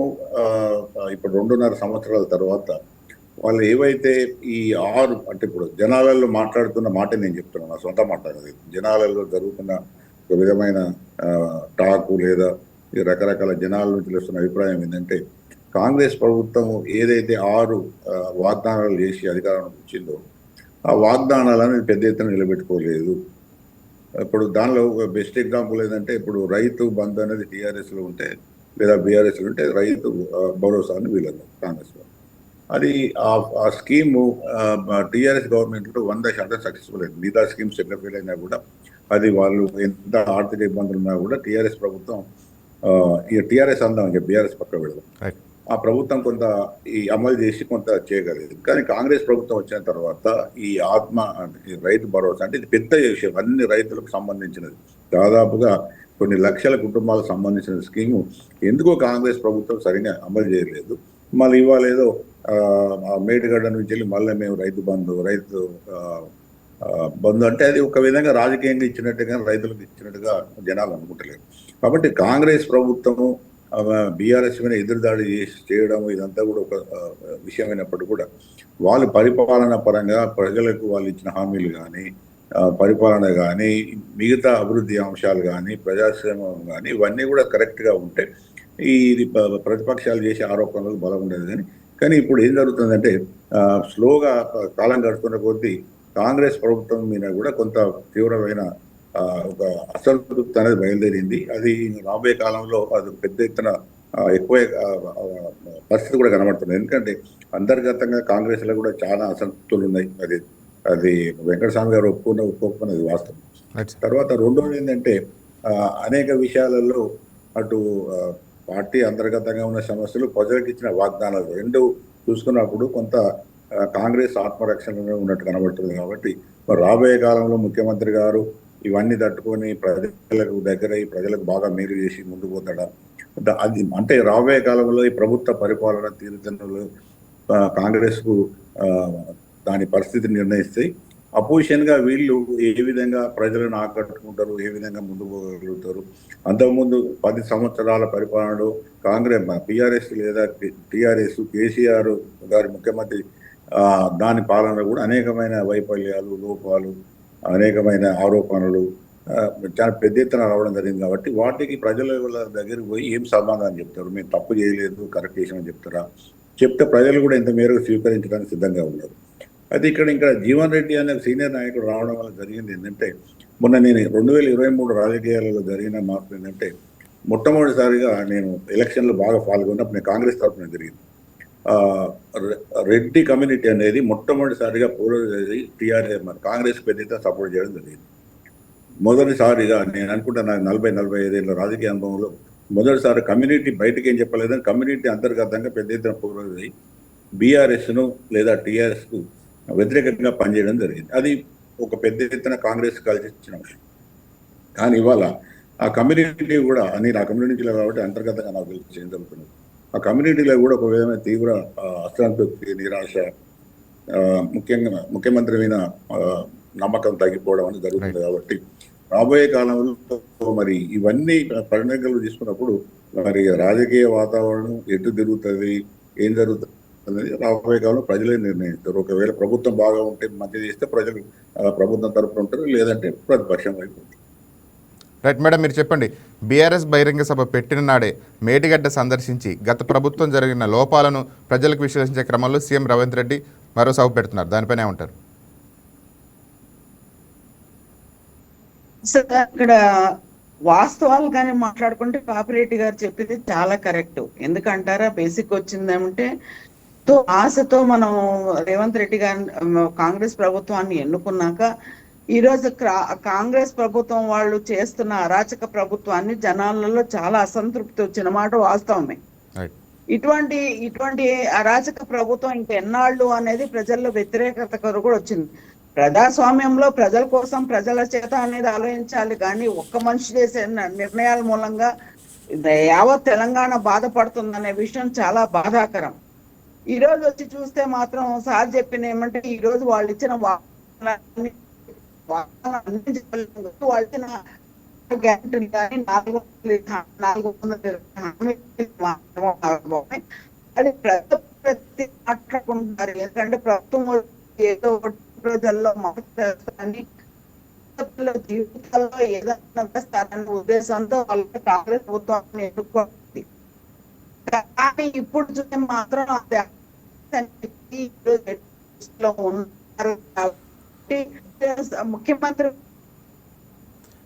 ఇప్పుడు 2.5 సంవత్సరాల తర్వాత వాళ్ళు ఏవైతే ఈ 6 అంటే ఇప్పుడు జనాలలో మాట్లాడుతున్న మాట నేను చెప్తున్నాను, నా సొంత మాట అది. జనాలలో జరుగుతున్న ఒక విధమైన టాకు లేదా ఈ రకరకాల జనాల నుంచి వస్తున్న అభిప్రాయం ఏంటంటే కాంగ్రెస్ ప్రభుత్వం ఏదైతే 6 వాగ్దానాలు చేసి అధికారంలోకి వచ్చిందో ఆ వాగ్దానాలను పెద్ద ఎత్తున నిలబెట్టుకోలేదు. ఇప్పుడు దానిలో బెస్ట్ ఎగ్జాంపుల్ ఏంటంటే ఇప్పుడు రైతు బంధు అనేది టీఆర్ఎస్ లో ఉంటే లేదా బీఆర్ఎస్ లో ఉంటే రైతు భరోసా అని వీళ్ళన్నారు కాంగ్రెస్ లో. అది ఆ స్కీము టీఆర్ఎస్ గవర్నమెంట్ లో 100% సక్సెస్ఫుల్ అయింది. మిగతా స్కీమ్స్ ఎక్కడ ఫెయిల్ అయినా కూడా అది వాళ్ళు ఎంత ఆర్థిక ఇబ్బందులు ఉన్నా కూడా టీఆర్ఎస్ ప్రభుత్వం ఈ టీఆర్ఎస్ అందాం ఇంకా బీఆర్ఎస్ పక్క పెడదాం, ఆ ప్రభుత్వం కొంత ఈ అమలు చేసి కొంత చేయగలిగింది. కానీ కాంగ్రెస్ ప్రభుత్వం వచ్చిన తర్వాత ఈ రైతు భరోసా అంటే ఇది పెద్ద విషయం, అన్ని రైతులకు సంబంధించినది, దాదాపుగా కొన్ని లక్షల కుటుంబాలకు సంబంధించిన స్కీము ఎందుకో కాంగ్రెస్ ప్రభుత్వం సరిగా అమలు చేయలేదు. మళ్ళీ ఇవాళ ఏదో మేడిగడ్డ నుంచి వెళ్ళి మళ్ళీ మేము రైతు బంధు అంటే అది ఒక విధంగా రాజకీయంగా ఇచ్చినట్టుగా రైతులకు ఇచ్చినట్టుగా జనాలు అనుకుంటలేరు. కాబట్టి కాంగ్రెస్ ప్రభుత్వము బీఆర్ఎస్ మీద ఎదురుదాడి చేయడం ఇదంతా కూడా ఒక విషయమైనప్పుడు కూడా వాళ్ళు పరిపాలన పరంగా ప్రజలకు వాళ్ళు ఇచ్చిన హామీలు కానీ పరిపాలన కానీ మిగతా అభివృద్ధి అంశాలు కానీ ప్రజాక్షేమం కానీ ఇవన్నీ కూడా కరెక్ట్గా ఉంటే ఇది ప్రతిపక్షాలు చేసే ఆరోపణలకు బలం ఉండదు. కానీ ఇప్పుడు ఏం జరుగుతుందంటే స్లోగా కాలం గడుస్తున్న కొద్దీ కాంగ్రెస్ ప్రభుత్వం మీద కూడా కొంత తీవ్రమైన ఒక అసంతృప్తి అనేది బయలుదేరింది. అది రాబోయే కాలంలో అది పెద్ద ఎత్తున ఎక్కువ పరిస్థితి కూడా కనబడుతుంది. ఎందుకంటే అంతర్గతంగా కాంగ్రెస్ లో కూడా చాలా అసంతృప్తులు ఉన్నాయి. అది వెంకటస్వామి గారు ఒప్పుకోకున్నది వాస్తవం. తర్వాత రెండోది ఏంటంటే అనేక విషయాలలో అటు పార్టీ అంతర్గతంగా ఉన్న సమస్యలు, ప్రజలకు ఇచ్చిన వాగ్దానాలు రెండు చూసుకున్నప్పుడు కొంత కాంగ్రెస్ ఆత్మరక్షణలో ఉన్నట్టు కనబడుతుంది. కాబట్టి రాబోయే కాలంలో ముఖ్యమంత్రి గారు ఇవన్నీ తట్టుకొని ప్రజలకు దగ్గరై ప్రజలకు బాగా మేలు చేసి ముందుకు పోతాడా, అది అంటే రాబోయే కాలంలో ఈ ప్రభుత్వ పరిపాలన తీరుతెన్నులు కాంగ్రెస్ కు దాని పరిస్థితి నిర్ణయిస్తాయి. అపోజిషన్ గా వీళ్ళు ఏ విధంగా ప్రజలను ఆకట్టుకుంటారు, ఏ విధంగా ముందుకు పోగలుగుతారు. అంతకుముందు 10 సంవత్సరాల పరిపాలనలో కాంగ్రెస్ బీఆర్ఎస్ లేదా టీఆర్ఎస్ కేసీఆర్ గారి ముఖ్యమంత్రి దాని పాలన కూడా అనేకమైన వైఫల్యాలు, లోపాలు, అనేకమైన ఆరోపణలు చాలా పెద్ద ఎత్తున రావడం జరిగింది. కాబట్టి వాటికి ప్రజల దగ్గరికి పోయి ఏం సమాధానం చెప్తారు? మేము తప్పు చేయలేదు, కరెక్ట్ చేసామని చెప్తారా? చెప్తే ప్రజలు కూడా ఇంత మేరకు స్వీకరించడానికి సిద్ధంగా ఉన్నారు. అయితే ఇక్కడ జీవన్ రెడ్డి అనే సీనియర్ నాయకుడు రావడం వల్ల జరిగింది ఏంటంటే మొన్న నేను 2023 రాజకీయాలలో జరిగిన మార్పు ఏంటంటే మొట్టమొదటిసారిగా నేను ఎలక్షన్లో బాగా పాల్గొన్నప్పుడు నేను కాంగ్రెస్ తరఫున జరిగింది. రెడ్డి కమ్యూనిటీ అనేది మొట్టమొదటిసారిగా టీఆర్ఎస్ కాంగ్రెస్ పెద్ద సపోర్ట్ చేయడం జరిగింది. మొదటిసారిగా నేను అనుకుంటా నాకు 40-45 ఏళ్ళ రాజకీయ అనుభవంలో మొదటిసారి కమ్యూనిటీ బయటకి ఏం చెప్పలేదని కమ్యూనిటీ అంతర్గతంగా పెద్ద ఎత్తున పోరాడి బీఆర్ఎస్ను లేదా టీఆర్ఎస్కు వ్యతిరేకంగా పనిచేయడం జరిగింది. అది ఒక పెద్ద ఎత్తున కాంగ్రెస్ కలిసి ఇచ్చిన విషయం. కానీ ఇవాళ ఆ కమ్యూనిటీ కూడా నేను ఆ కమ్యూనిటీలో కాబట్టి అంతర్గతంగా నాకు ఏం జరుగుతున్నది, ఆ కమ్యూనిటీలో కూడా ఒక విధమైన తీవ్ర అసంతృప్తి, నిరాశ, ముఖ్యంగా ముఖ్యమంత్రి మీద నమ్మకం తగ్గిపోవడం అనేది జరుగుతుంది. కాబట్టి రాబోయే కాలంలో మరి ఇవన్నీ పరిణామాలు తీసుకున్నప్పుడు మరి రాజకీయ వాతావరణం ఎటు తిరుగుతుంది, ఏం జరుగుతుంది అనేది రాబోయే కాలంలో ప్రజలే నిర్ణయిస్తారు. ఒకవేళ ప్రభుత్వం బాగా ఉంటే మంచి చేస్తే ప్రజలు ప్రభుత్వం తరపున ఉంటారు, లేదంటే ప్రతిపక్షం వైపు ఉంటారు.
రైట్ మేడం, మీరు చెప్పండి. బీఆర్ఎస్ బహిరంగ సభ పెట్టిన నాడే మేడిగడ్డ సందర్శించి గత ప్రభుత్వం జరిగిన లోపాలను ప్రజలకు విశ్లేషించే క్రమంలో సీఎం రేవంత్ రెడ్డి మరో సభ పెడుతున్నారు, దానిపైనే ఉంటారు.
ఇక్కడ వాస్తవాలు కానీ మాట్లాడుకుంటే పాపిరెడ్డి గారు చెప్పింది చాలా కరెక్ట్. ఎందుకంటారా, బేసిక్ వచ్చిందేమంటే ఆశతో మనం రేవంత్ రెడ్డి గారి కాంగ్రెస్ ప్రభుత్వాన్ని ఎన్నుకున్నాక ఈరోజు కాంగ్రెస్ ప్రభుత్వం వాళ్ళు చేస్తున్న అరాచక ప్రభుత్వాన్ని జనాలలో చాలా అసంతృప్తి వచ్చిన మాట వాస్తవమే. ఇటువంటి అరాచక ప్రభుత్వం ఇంకెన్నాళ్ళు అనేది ప్రజల్లో వ్యతిరేకత కూడా వచ్చింది. ప్రజాస్వామ్యంలో ప్రజల కోసం ప్రజల చేత అనేది ఆలోచించాలి, కానీ ఒక్క మనిషి చేసే నిర్ణయాల మూలంగా యావత్ తెలంగాణ బాధపడుతుందనే విషయం చాలా బాధాకరం. ఈ రోజు వచ్చి చూస్తే మాత్రం సార్ చెప్పింది ఏమంటే ఈ రోజు వాళ్ళు ఇచ్చిన వాళ్ళు ఇచ్చిన గ్యారెంటీలు కానీ 400 అది ప్రతి మాట్లాడుకుంటారు. ఎందుకంటే ప్రభుత్వం ఏదో ప్రజల్లో మాట్లాడతారని జీవితాల్లో ఏదైనా వేస్తారనే ఉద్దేశంతో వాళ్ళకి కాంగ్రెస్ ప్రభుత్వాన్ని ఎన్నుకోండి. కానీ ఇప్పుడు చూస్తే మాత్రం ఉన్నారు కాబట్టి ముఖ్యమంత్రి.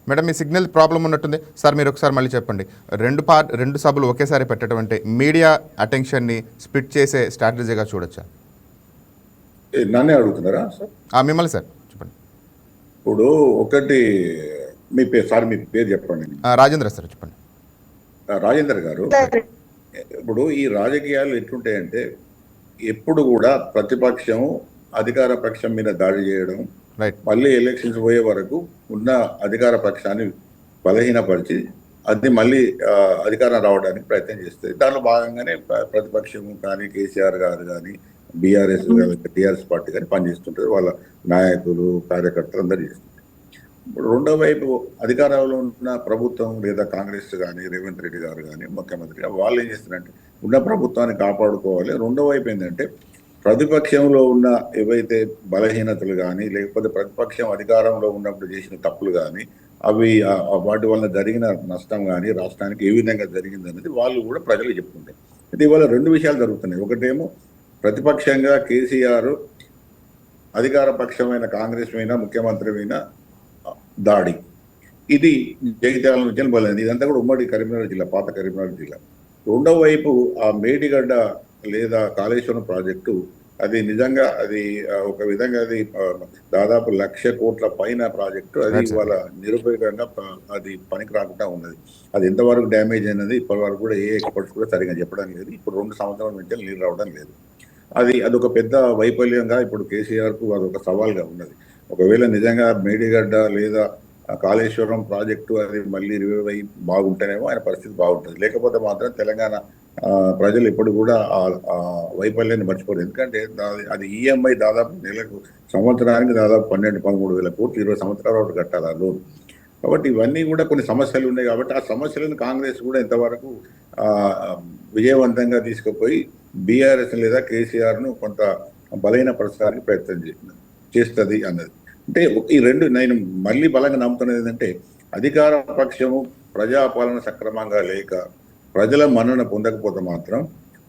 మేడం మీ సిగ్నల్ ప్రాబ్లం ఉన్నట్టుంది సార్, మీరు ఒకసారి మళ్ళీ చెప్పండి. రెండు సభలు ఒకేసారి పెట్టడం అంటే మీడియా అటెన్షన్ని స్ప్లిట్ చేసే స్ట్రాటజీగా చూడొచ్చా?
నన్నే అడుగుతున్నారా సార్?
మిమ్మల్ని సార్ చెప్పండి.
ఇప్పుడు ఒకటి మీ పేరు చెప్పండి.
రాజేంద్ర సార్ చెప్పండి.
రాజేంద్ర గారు, ఇప్పుడు ఈ రాజకీయాలు ఎట్లుంటాయంటే ఎప్పుడు కూడా ప్రతిపక్షం అధికార పక్షం మీద దాడి చేయడం,
రైట్,
మళ్ళీ ఎలక్షన్స్ పోయే వరకు ఉన్న అధికార పక్షాన్ని బలహీనపరిచి అది మళ్ళీ అధికారం రావడానికి ప్రయత్నం చేస్తుంది. దానిలో భాగంగానే ప్రతిపక్షం కానీ కేసీఆర్ గారు కానీ టీఆర్ఎస్ పార్టీ కానీ పనిచేస్తుంటారు. వాళ్ళ నాయకులు కార్యకర్తలు అందరూ చేస్తుంటారు. రెండో వైపు అధికారంలో ఉన్న ప్రభుత్వం లేదా కాంగ్రెస్ కానీ రేవంత్ రెడ్డి గారు కానీ ముఖ్యమంత్రిగా వాళ్ళు ఏం చేస్తున్నారంటే ఉన్న ప్రభుత్వాన్ని కాపాడుకోవాలి. రెండో వైపు ఏంటంటే ప్రతిపక్షంలో ఉన్న ఏవైతే బలహీనతలు కానీ లేకపోతే ప్రతిపక్షం అధికారంలో ఉన్నప్పుడు చేసిన తప్పులు కానీ అవి వాటి వల్ల జరిగిన నష్టం కానీ రాష్ట్రానికి ఏ విధంగా జరిగింది అనేది వాళ్ళు కూడా ప్రజలకు చెప్పుకుంటారు. అయితే ఇవాళ రెండు విషయాలు జరుగుతున్నాయి. ఒకటేమో ప్రతిపక్షంగా కేసీఆర్, అధికార పక్షమైన కాంగ్రెస్ మీద ముఖ్యమంత్రి మీద దాడి, ఇది జగిత్యాల నుంచి బలైంది. ఇదంతా కూడా ఉమ్మడి కరీంనగర్ జిల్లా, పాత కరీంనగర్ జిల్లా. రెండవ వైపు ఆ మేడిగడ్డ లేదా కాళేశ్వరం ప్రాజెక్టు, అది నిజంగా అది ఒక విధంగా అది దాదాపు 1,00,000 కోట్ల పైన ప్రాజెక్టు. అది ఇవాళ నిరుపయోగంగా అది పనికి రాకుండా ఉన్నది. అది ఎంతవరకు డ్యామేజ్ అయినది ఇప్పటి వరకు కూడా ఏ ఎక్స్పర్ట్స్ కూడా సరిగా చెప్పడం లేదు. ఇప్పుడు 2 సంవత్సరాల నుంచి నీళ్ళు రావడం లేదు. అదొక పెద్ద వైఫల్యంగా ఇప్పుడు కేసీఆర్కు అదొక సవాల్గా ఉన్నది. ఒకవేళ నిజంగా మేడిగడ్డ లేదా కాళేశ్వరం ప్రాజెక్టు అది మళ్ళీ రివైవ్ అయ్యి బాగుంటేనేమో ఆయన పరిస్థితి బాగుంటుంది. లేకపోతే మాత్రం తెలంగాణ ప్రజలు ఇప్పుడు కూడా ఆ వైఫల్యాన్ని మర్చిపోరు. ఎందుకంటే అది ఈఎంఐ దాదాపు నెలకు సంవత్సరానికి దాదాపు 12-13 వేల కోట్లు 20 సంవత్సరాల వరకు కట్టాలి ఆ లోన్. కాబట్టి ఇవన్నీ కూడా కొన్ని సమస్యలు ఉన్నాయి. కాబట్టి ఆ సమస్యలను కాంగ్రెస్ కూడా ఎంతవరకు విజయవంతంగా తీసుకుపోయి బీఆర్ఎస్ లేదా కేసీఆర్ను కొంత బలహీనపరచడానికి ప్రయత్నం చేస్తుంది అన్నది. అంటే ఈ రెండు నేను మళ్ళీ బలంగా నమ్ముతున్నది ఏంటంటే అధికార పక్షము ప్రజాపాలన సక్రమంగా లేక ప్రజల మన్నన పొందకపోతే మాత్రం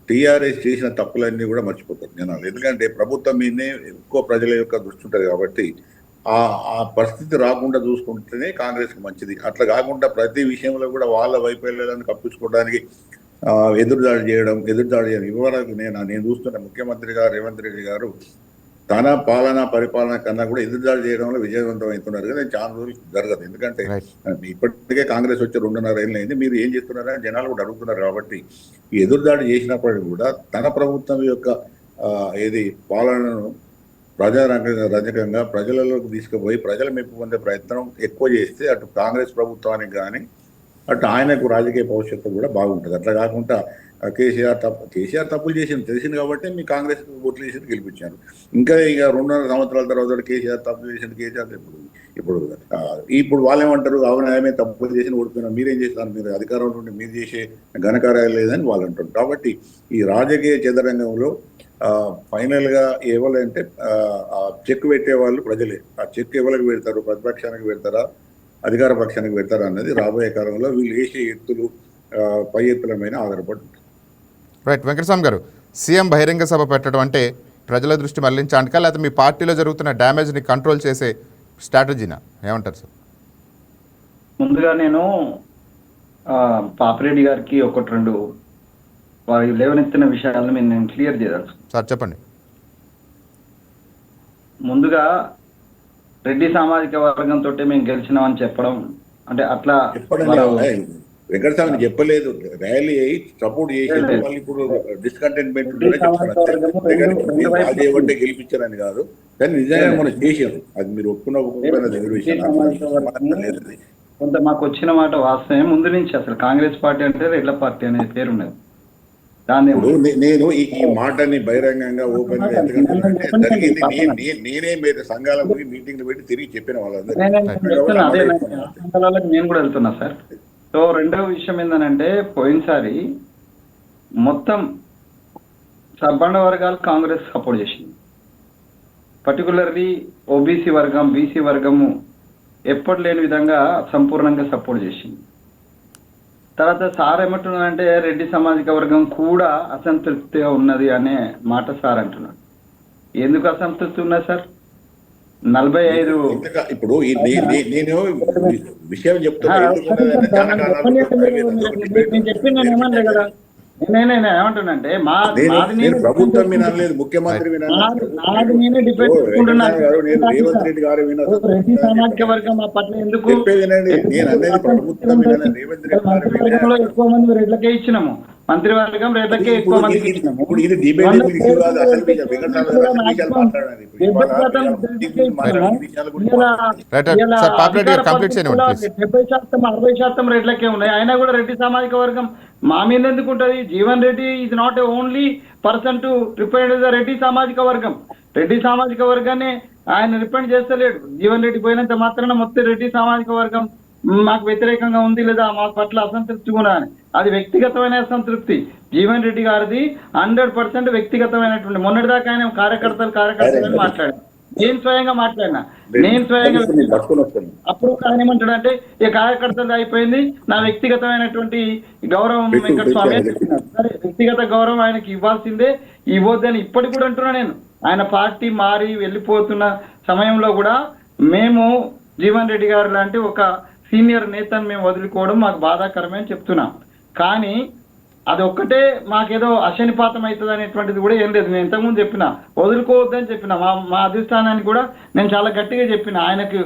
టీఆర్ఎస్ చేసిన తప్పులన్నీ కూడా మర్చిపోతారు జనాలు. ఎందుకంటే ప్రభుత్వం మీదనే ఎక్కువ ప్రజల యొక్క దృష్టి ఉంటుంది. కాబట్టి ఆ పరిస్థితి రాకుండా చూసుకుంటేనే కాంగ్రెస్కి మంచిది. అట్లా కాకుండా ప్రతి విషయంలో కూడా వాళ్ళ వైఫల్యాలను కప్పించుకోవడానికి ఎదురుదాడి చేయడం. ఇవ్వడానికి నేను చూస్తున్న ముఖ్యమంత్రిగా రేవంత్ రెడ్డి గారు తన పరిపాలన కన్నా కూడా ఎదురుదాడి చేయడంలో విజయవంతం అవుతున్నారు కదా. చాలా రోజులు జరగదు. ఎందుకంటే ఇప్పటికే కాంగ్రెస్ వచ్చి 2.5 ఏళ్ళు అయింది. మీరు ఏం చేస్తున్నారని జనాలు కూడా అడుగుతున్నారు. కాబట్టి ఈ ఎదురుదాడి చేసినప్పటికీ కూడా తన ప్రభుత్వం యొక్క ఏది పాలనను ప్రజారంజకంగా ప్రజలలోకి తీసుకుపోయి ప్రజల మెప్పు పొందే ప్రయత్నం ఎక్కువ చేస్తే అటు కాంగ్రెస్ ప్రభుత్వానికి కానీ అటు ఆయనకు రాజకీయ భవిష్యత్తు కూడా బాగుంటుంది. అట్లా కాకుండా కేసీఆర్ తప్పులు తెలిసింది కాబట్టి మీ కాంగ్రెస్ ఓట్లు చేసి గెలిపించారు. ఇంకా ఇక 2.5 సంవత్సరాల తర్వాత కేసీఆర్ తప్పులు చేసింది. కేసీఆర్ ఇప్పుడు వాళ్ళేమంటారు, ఆయనే తప్పులు చేసి ఓడిపోయినా మీరేం చేస్తారు, మీరు అధికారంలో నుండి మీరు చేసే ఘనకార్యాలు లేదని వాళ్ళు అంటారు. కాబట్టి ఈ రాజకీయ చదరంగంలో ఫైనల్ గా ఎవరంటే ఆ చెక్ పెట్టే వాళ్ళు ప్రజలే. ఆ చెక్ ఎవరికి పెడతారు, ప్రతిపక్షానికి పెడతారా అధికార పక్షానికి పెడతారా అన్నది రాబోయే కాలంలో వీళ్ళు వేసే ఎత్తులు పై ఎత్తుల మీద ఆధారపడి ఉంటుంది.
రైట్. వెంకటస్వామి గారు, సీఎం బహిరంగ సభ పెట్టడం అంటే ప్రజల దృష్టి మళ్లించడానికా లేకపోతే మీ పార్టీలో జరుగుతున్న డ్యామేజ్ని కంట్రోల్ చేసే స్ట్రాటజీనా, ఏమంటారు సార్?
ముందుగా నేను పాపిరెడ్డి గారికి 1-2 వారు లేవనెత్తిన విషయాలను నేను క్లియర్ చేయాలి
సార్. చెప్పండి.
ముందుగా రెడ్డి సామాజిక వర్గంతో మేము గెలిచినామని చెప్పడం అంటే అట్లా
వెంకటస్వామి చెప్పలేదు. ర్యాలీ అయ్యి సపోర్ట్ చేసి వాళ్ళు ఇప్పుడు డిస్కంటెంట్మెంట్ ఏమంటే గెలిపించారని కాదు, కానీ నిజంగా మనం చేసారు. అది మీరు ఒప్పుకున్న దగ్గర విషయం.
కొంత మాకు వచ్చిన మాట వాస్తవమే. ముందు నుంచి అసలు కాంగ్రెస్ పార్టీ అంటే రెడ్ల పార్టీ అనే పేరు ఉన్నది. దాన్ని
ఇప్పుడు నేను ఈ మాటని బహిరంగంగా ఓపెన్ గా ఎందుకంటే జరిగింది నేనే మీరు సంఘాల పోయి మీటింగ్లు పెట్టి తిరిగి చెప్పిన వాళ్ళందరూ.
నేను కూడా వెళ్తున్నా సార్. సో రెండవ విషయం ఏంటంటే పోయినసారి మొత్తం సబ్బండ వర్గాలు కాంగ్రెస్ సపోర్ట్ చేసింది. పర్టికులర్లీ ఓబీసీ వర్గం, బీసీ వర్గము ఎప్పటి లేని విధంగా సంపూర్ణంగా సపోర్ట్ చేసింది. తర్వాత సార్ ఏమంటున్నారంటే రెడ్డి సామాజిక వర్గం కూడా అసంతృప్తిగా ఉన్నది అనే మాట సార్ అంటున్నాడు. ఎందుకు అసంతృప్తి ఉన్నది సార్? 45
ఇప్పుడు నేను విషయం చెప్తున్నా.
నేను ఏమంటున్నానంటే
ప్రభుత్వం వినలేదు, ముఖ్యమంత్రి రేవంత్ రెడ్డి గారు
సామాజిక వర్గం ఆ పట్ల ఎందుకు
నేను అనేది ప్రభుత్వం రేవంత్ రెడ్డి గారు
ఎక్కువ మంది రెడ్లకే ఇచ్చినాము, మంత్రివర్గం రెడ్లకే ఎక్కువ మంది ఇచ్చినాము.
ఇప్పుడు ఇది డిబేట్ ఇష్యూ కాదు, అసలు మాట్లాడాలి.
70%, 60% రెడ్లకే ఉన్నాయి. అయినా కూడా రెడ్డి సామాజిక వర్గం మా మీద ఎందుకు ఉంటుంది? Jeevan Reddy is not only person to represent the Reddy సామాజిక వర్గం. రెడ్డి సామాజిక వర్గాన్ని ఆయన రిప్రజెంట్ చేస్తలేడు. జీవన్ రెడ్డి పోయినంత మాత్రాన మొత్తం రెడ్డి సామాజిక వర్గం మాకు వ్యతిరేకంగా ఉంది లేదా మా పట్ల అసంతృప్తి కూడా అని, అది వ్యక్తిగతమైన అసంతృప్తి. జీవన్ రెడ్డి గారిది 100% వ్యక్తిగతమైనటువంటి. మొన్నటిదాకా ఆయన కార్యకర్తలు మాట్లాడారు. నేను స్వయంగా మాట్లాడినా. అప్పుడు ఆయన ఏమంటాడు అంటే ఈ కార్యకర్తలు అయిపోయింది, నా వ్యక్తిగతమైనటువంటి గౌరవం వెంకటస్వామి చెప్తున్నారు. సరే, వ్యక్తిగత గౌరవం ఆయనకి ఇవ్వాల్సిందే, ఇవ్వద్దని ఇప్పటికి కూడా అంటున్నా నేను. ఆయన పార్టీ మారి వెళ్ళిపోతున్న సమయంలో కూడా మేము జీవన్ రెడ్డి గారు లాంటి ఒక సీనియర్ నేతను మేము వదులుకోవడం మాకు బాధాకరమే అని చెప్తున్నాం. కానీ అది ఒక్కటే మాకేదో అశనిపాతం అవుతుంది అనేటువంటిది కూడా ఏం లేదు. నేను ఇంతకుముందు చెప్పిన వదులుకోవద్దని చెప్పిన మా అధిష్టానాన్ని కూడా నేను చాలా గట్టిగా చెప్పిన. ఆయనకు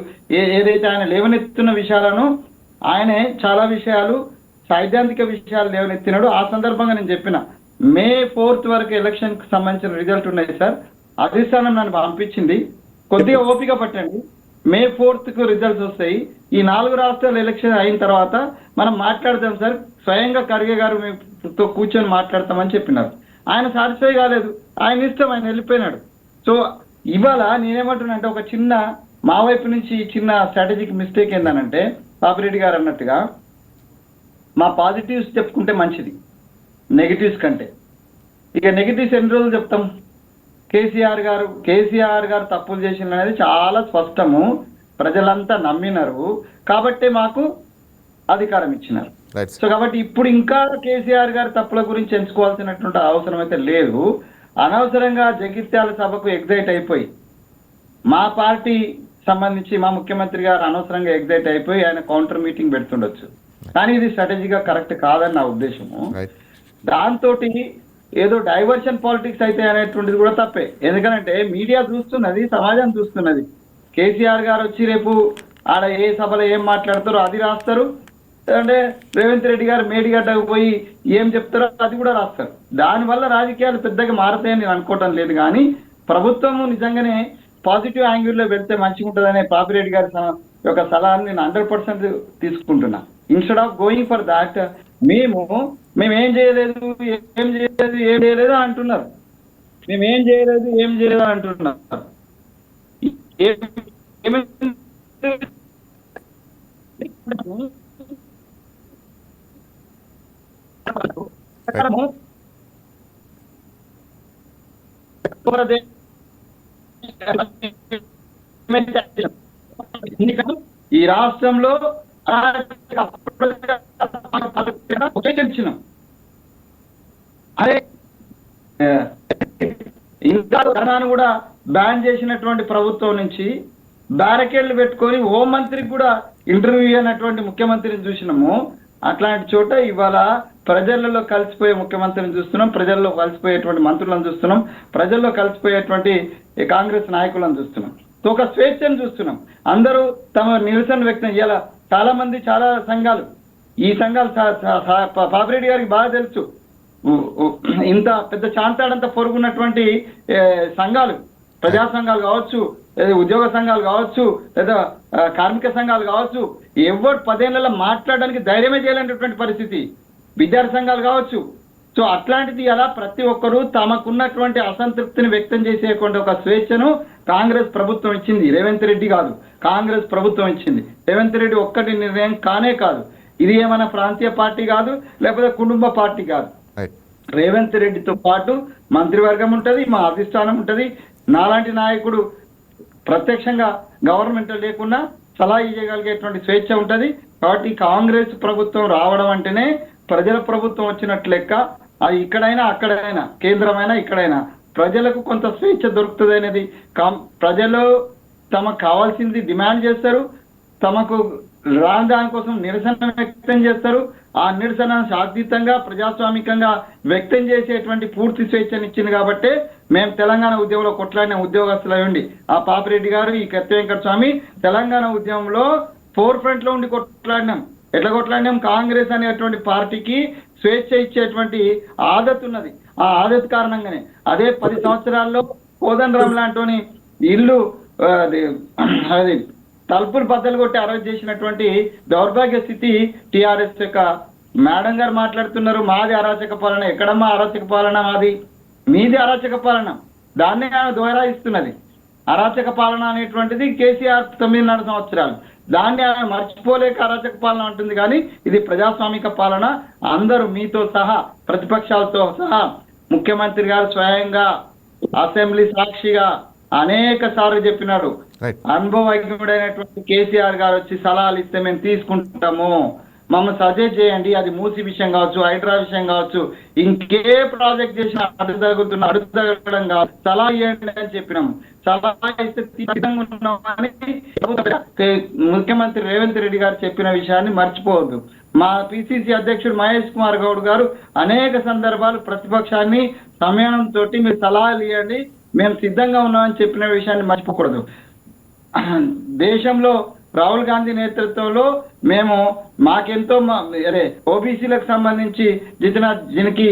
ఏదైతే ఆయన లేవనెత్తున్న విషయాలను ఆయనే చాలా విషయాలు సైద్ధాంతిక విషయాలు లేవనెత్తినాడు. ఆ సందర్భంగా నేను చెప్పిన May 4th వరకు ఎలక్షన్కి సంబంధించిన రిజల్ట్ ఉన్నాయి సార్. అధిష్టానం నన్ను పంపించింది, కొద్దిగా ఓపిక పట్టండి, May 4th రిజల్ట్స్ వస్తాయి. ఈ 4 రాష్ట్రాల ఎలక్షన్ అయిన తర్వాత మనం మాట్లాడదాం సార్, స్వయంగా ఖర్గే గారు మీతో కూర్చొని మాట్లాడతామని చెప్పినారు. ఆయన సాటిస్ఫై కాలేదు, ఆయన ఇష్టం, ఆయన వెళ్ళిపోయినాడు. సో ఇవాళ నేనేమంటున్నా అంటే ఒక చిన్న మా వైపు నుంచి చిన్న స్ట్రాటజిక్ మిస్టేక్ ఏందనంటే, పాపిరెడ్డి గారు అన్నట్టుగా మా పాజిటివ్స్ చెప్పుకుంటే మంచిది నెగిటివ్స్ కంటే. ఇక నెగిటివ్స్ ఎన్ని రోజులు చెప్తాం? కేసీఆర్ గారు తప్పులు చేసిన అనేది చాలా స్పష్టము, ప్రజలంతా నమ్మినారు కాబట్టి మాకు అధికారం ఇచ్చినారు. సో కాబట్టి ఇప్పుడు ఇంకా కేసీఆర్ గారి తప్పుల గురించి ఎంచుకోవాల్సినటువంటి అవసరం అయితే లేదు. అనవసరంగా జగిత్యాల సభకు ఎగ్జైట్ అయిపోయి మా పార్టీ సంబంధించి మా ముఖ్యమంత్రి గారు అనవసరంగా ఎగ్జైట్ అయిపోయి ఆయన కౌంటర్ మీటింగ్ పెడుతుండొచ్చు, కానీ ఇది స్ట్రాటజీగా కరెక్ట్ కాదని నా ఉద్దేశము. దాంతో ఏదో డైవర్షన్ పాలిటిక్స్ అయితే అనేటువంటిది కూడా తప్పే. ఎందుకంటే మీడియా చూస్తున్నది, సమాజం చూస్తున్నది. కేసీఆర్ గారు వచ్చి రేపు ఆడ ఏ సభలో ఏం మాట్లాడతారో అది రాస్తారు, అంటే రేవంత్ రెడ్డి గారు మేడిగడ్డకు పోయి ఏం చెప్తారో అది కూడా రాస్తారు. దానివల్ల రాజకీయాలు పెద్దగా మారతాయని నేను అనుకోవటం లేదు. కానీ ప్రభుత్వము నిజంగానే పాజిటివ్ యాంగిల్లో వెళ్తే మంచిగా ఉంటుందనే పాపిరెడ్డి గారి యొక్క సలహాన్ని నేను 100% తీసుకుంటున్నా. Instead of going for that మేము ఏం చేయలేదు అంటున్నారు. మేము ఏం చేయలేదు అంటున్నారు. ఈ రాష్ట్రంలో అదే ఇంకా ధనాన్ని కూడా బ్యాన్ చేసినటువంటి ప్రభుత్వం నుంచి బ్యారికేడ్లు పెట్టుకొని హోం మంత్రికి కూడా ఇంటర్వ్యూ అయినటువంటి ముఖ్యమంత్రిని చూసినాము. అట్లాంటి చోట ఇవాళ ప్రజలలో కలిసిపోయే ముఖ్యమంత్రిని చూస్తున్నాం, ప్రజల్లో కలిసిపోయేటువంటి మంత్రులను చూస్తున్నాం, ప్రజల్లో కలిసిపోయేటువంటి కాంగ్రెస్ నాయకులను చూస్తున్నాం. ఒక స్వేచ్ఛను చూస్తున్నాం. అందరూ తమ నిరసన వ్యక్తం చేయాల. చాలా మంది, చాలా సంఘాలు, ఈ సంఘాలు పాపిరెడ్డి గారికి బాగా తెలుసు, ఇంత పెద్ద చాంతాడంత పొరుగున్నటువంటి సంఘాలు, ప్రజా సంఘాలు కావచ్చు, లేదా ఉద్యోగ సంఘాలు కావచ్చు, లేదా కార్మిక సంఘాలు కావచ్చు, ఎవరు 10 ఏళ్లలో మాట్లాడడానికి ధైర్యమే చేయలేనటువంటి పరిస్థితి. విద్యార్థి సంఘాలు కావచ్చు. సో అట్లాంటిది అలా ప్రతి ఒక్కరూ తమకున్నటువంటి అసంతృప్తిని వ్యక్తం చేసేటువంటి ఒక స్వేచ్ఛను కాంగ్రెస్ ప్రభుత్వం ఇచ్చింది. రేవంత్ రెడ్డి కాదు, కాంగ్రెస్ ప్రభుత్వం ఇచ్చింది. రేవంత్ రెడ్డి ఒక్కటి నిర్ణయం కానే కాదు. ఇది ఏమైనా ప్రాంతీయ పార్టీ కాదు, లేకపోతే కుటుంబ పార్టీ కాదు. రేవంత్ రెడ్డితో పాటు మంత్రివర్గం ఉంటది, మా అధిష్టానం ఉంటది. నాలాంటి నాయకుడు ప్రత్యక్షంగా గవర్నమెంట్ లేకుండా సలహా ఇవ్వగలిగేటువంటి స్వేచ్ఛ ఉంటది. కాబట్టి కాంగ్రెస్ ప్రభుత్వం రావడం అంటేనే ప్రజల ప్రభుత్వం వచ్చినట్టు లెక్క. అది ఇక్కడైనా అక్కడైనా, కేంద్రమైనా ఇక్కడైనా ప్రజలకు కొంత స్వేచ్ఛ దొరుకుతుంది అనేది. ప్రజలు తమకు కావాల్సింది డిమాండ్ చేస్తారు, తమకు రాని దానికోసం నిరసన వ్యక్తం చేస్తారు. ఆ నిరసన శాంతియుతంగా ప్రజాస్వామికంగా వ్యక్తం చేసేటువంటి పూర్తి స్వేచ్ఛనిచ్చింది. కాబట్టి మేము తెలంగాణ ఉద్యమంలో కొట్లాడిన ఉద్యోగస్తులు అయ్యండి. ఆ పాపిరెడ్డి గారు, ఈ కత్తి వెంకట స్వామి తెలంగాణ ఉద్యమంలో ఫోర్ ఫ్రంట్ లో ఉండి కొట్లాడినాం. ఎట్లా కొట్లాడినాం? కాంగ్రెస్ అనేటువంటి పార్టీకి స్వేచ్ఛ ఇచ్చేటువంటి ఆదత్ ఉన్నది. ఆ ఆదత్ కారణంగానే అదే 10 సంవత్సరాల్లో కోదండరాం లాంటి ఇల్లు అది తలుపులు బద్దలు కొట్టి అరెస్ట్ చేసినటువంటి దౌర్భాగ్య స్థితి టిఆర్ఎస్ యొక్క మేడం గారు మాట్లాడుతున్నారు. మాది అరాచక పాలన. ఎక్కడమ్మా అరాచక పాలన? మాది, మీది అరాచక పాలన. దాన్నే ఆమె దోహరాయిస్తున్నది. అరాచక పాలన అనేటువంటిది కేసీఆర్ 9.5 సంవత్సరాలు. దాన్ని ఆమె మర్చిపోలేక అరాచక పాలన అంటుంది. కానీ ఇది ప్రజాస్వామిక పాలన. అందరూ మీతో సహా, ప్రతిపక్షాలతో సహా, ముఖ్యమంత్రి గారు స్వయంగా అసెంబ్లీ సాక్షిగా అనేక సార్లు చెప్పినారు. అనుభవజ్ఞుడైనటువంటి కేసీఆర్ గారు వచ్చి సలహాలు ఇస్తే మేము తీసుకుంటాము, మమ్మల్ని సజెస్ట్ చేయండి. అది మూసి విషయం కావచ్చు, హైడ్రా విషయం కావచ్చు, ఇంకే ప్రాజెక్ట్ చేసినా అడుగుతగడం కావచ్చు, సలహా ఇవ్వండి అని చెప్పినాము. సలహా ఇస్తే సిద్ధంగా ఉన్నామని ముఖ్యమంత్రి రేవంత్ రెడ్డి గారు చెప్పిన విషయాన్ని మర్చిపోవద్దు. మా పిసిసి అధ్యక్షుడు మహేష్ కుమార్ గౌడ్ గారు అనేక సందర్భాలు ప్రతిపక్షాన్ని సమయంతో మీరు సలహాలు ఇవ్వండి, మేము సిద్ధంగా ఉన్నామని చెప్పిన విషయాన్ని మర్చిపోకూడదు. దేశంలో రాహుల్ గాంధీ నేతృత్వంలో మేము మాకెంతో ఓబీసీలకు సంబంధించి జిన్కి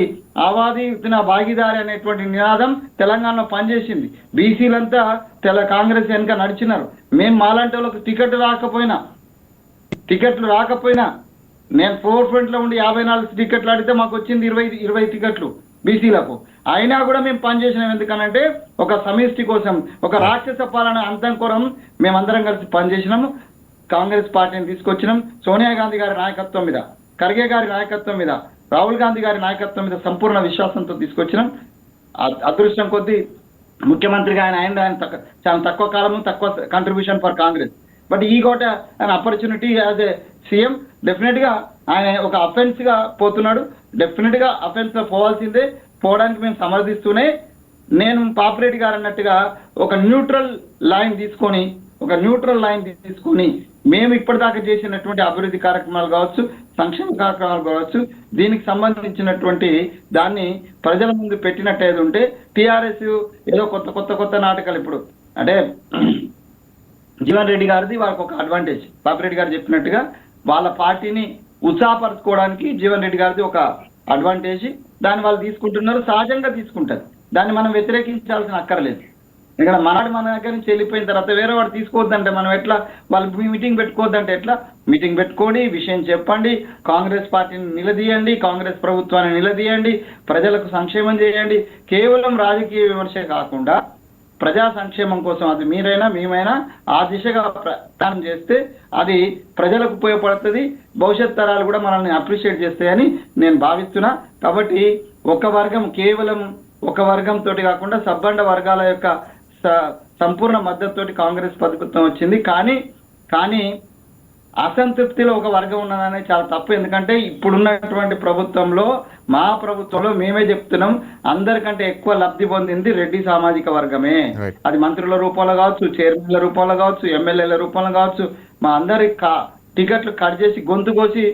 ఆవాది ఇతనా భాగీదారి అనేటువంటి నినాదం తెలంగాణలో పనిచేసింది. బీసీలంతా కాంగ్రెస్ వెనుక నడిచినారు. మేము మాలాంటి వాళ్ళకి టికెట్లు రాకపోయినా నేను ఫోర్ ఫ్రంట్ లో ఉండి 54 టికెట్లు అడిగితే మాకు వచ్చింది 20 టికెట్లు బీసీలకు. అయినా కూడా మేము పనిచేసినాం. ఎందుకనంటే ఒక సమిష్టి కోసం, ఒక రాక్షస పాలన అంతం కోరం మేమందరం కలిసి పనిచేసినాము. కాంగ్రెస్ పార్టీని తీసుకొచ్చినాం. సోనియా గాంధీ గారి నాయకత్వం మీద, ఖర్గే గారి నాయకత్వం మీద, రాహుల్ గాంధీ గారి నాయకత్వం మీద సంపూర్ణ విశ్వాసంతో తీసుకొచ్చినాం. అదృష్టం కొద్దీ ముఖ్యమంత్రిగా ఆయన చాలా తక్కువ కాలము, తక్కువ కంట్రిబ్యూషన్ ఫర్ కాంగ్రెస్. బట్ ఈ గోట ఆయన opportunity as a CM. Definite గా ఆయన ఒక అఫెన్స్ గా పోతున్నాడు. డెఫినెట్ గా అఫెన్స్ లో పోవాల్సిందే. పోవడానికి మేము సమర్థిస్తూనే, నేను పాపిరెడ్డి గారు అన్నట్టుగా ఒక న్యూట్రల్ లైన్ తీసుకొని మేము ఇప్పటిదాకా చేసినటువంటి అభివృద్ధి కార్యక్రమాలు కావచ్చు, సంక్షేమ కార్యక్రమాలు కావచ్చు, దీనికి సంబంధించినటువంటి దాన్ని ప్రజల ముందు పెట్టినట్టు ఏది ఉంటే టిఆర్ఎస్ ఏదో కొత్త నాటకాలు ఇప్పుడు అంటే జీవన్ రెడ్డి గారిది వాళ్ళకి ఒక అడ్వాంటేజ్. పాపిరెడ్డి గారు చెప్పినట్టుగా వాళ్ళ పార్టీని ఉత్సాహపరచుకోవడానికి జీవన్ రెడ్డి గారిది ఒక అడ్వాంటేజ్. దాన్ని వాళ్ళు తీసుకుంటున్నారు, సహజంగా తీసుకుంటారు. దాన్ని మనం వ్యతిరేకించాల్సిన అక్కర్లేదు. ఇక్కడ మన దగ్గర నుంచి వెళ్ళిపోయిన తర్వాత వేరే వాడు తీసుకోవద్దంటే మనం ఎట్లా? వాళ్ళు మీటింగ్ పెట్టుకోవద్దంటే ఎట్లా? మీటింగ్ పెట్టుకోండి, విషయం చెప్పండి, కాంగ్రెస్ పార్టీని నిలదీయండి, కాంగ్రెస్ ప్రభుత్వాన్ని నిలదీయండి, ప్రజలకు సంక్షేమం చేయండి. కేవలం రాజకీయ విమర్శ కాకుండా ప్రజా సంక్షేమం కోసం అది మీరైనా మేమైనా ఆ దిశగా ప్రయాణం చేస్తే అది ప్రజలకు ఉపయోగపడుతుంది. భవిష్యత్ తరాలు కూడా మనల్ని అప్రిషియేట్ చేస్తాయని నేను భావిస్తున్నా. కాబట్టి కేవలం ఒక వర్గంతో కాకుండా సబ్బండ వర్గాల యొక్క సంపూర్ణ మద్దతుతోటి కాంగ్రెస్ ప్రభుత్వం వచ్చింది. కానీ అసంతృప్తిలో ఒక వర్గం ఉన్నదనే చాలా తప్పు. ఎందుకంటే ఇప్పుడున్నటువంటి ప్రభుత్వంలో, మా ప్రభుత్వంలో మేమే చెప్తున్నాం, అందరికంటే ఎక్కువ లబ్ధి పొందింది రెడ్డి సామాజిక వర్గమే. అది మంత్రుల రూపంలో కావచ్చు, చైర్మన్ల రూపంలో కావచ్చు, ఎమ్మెల్యేల రూపంలో కావచ్చు. మా అందరి టికెట్లు కట్ చేసి గొంతు కోసి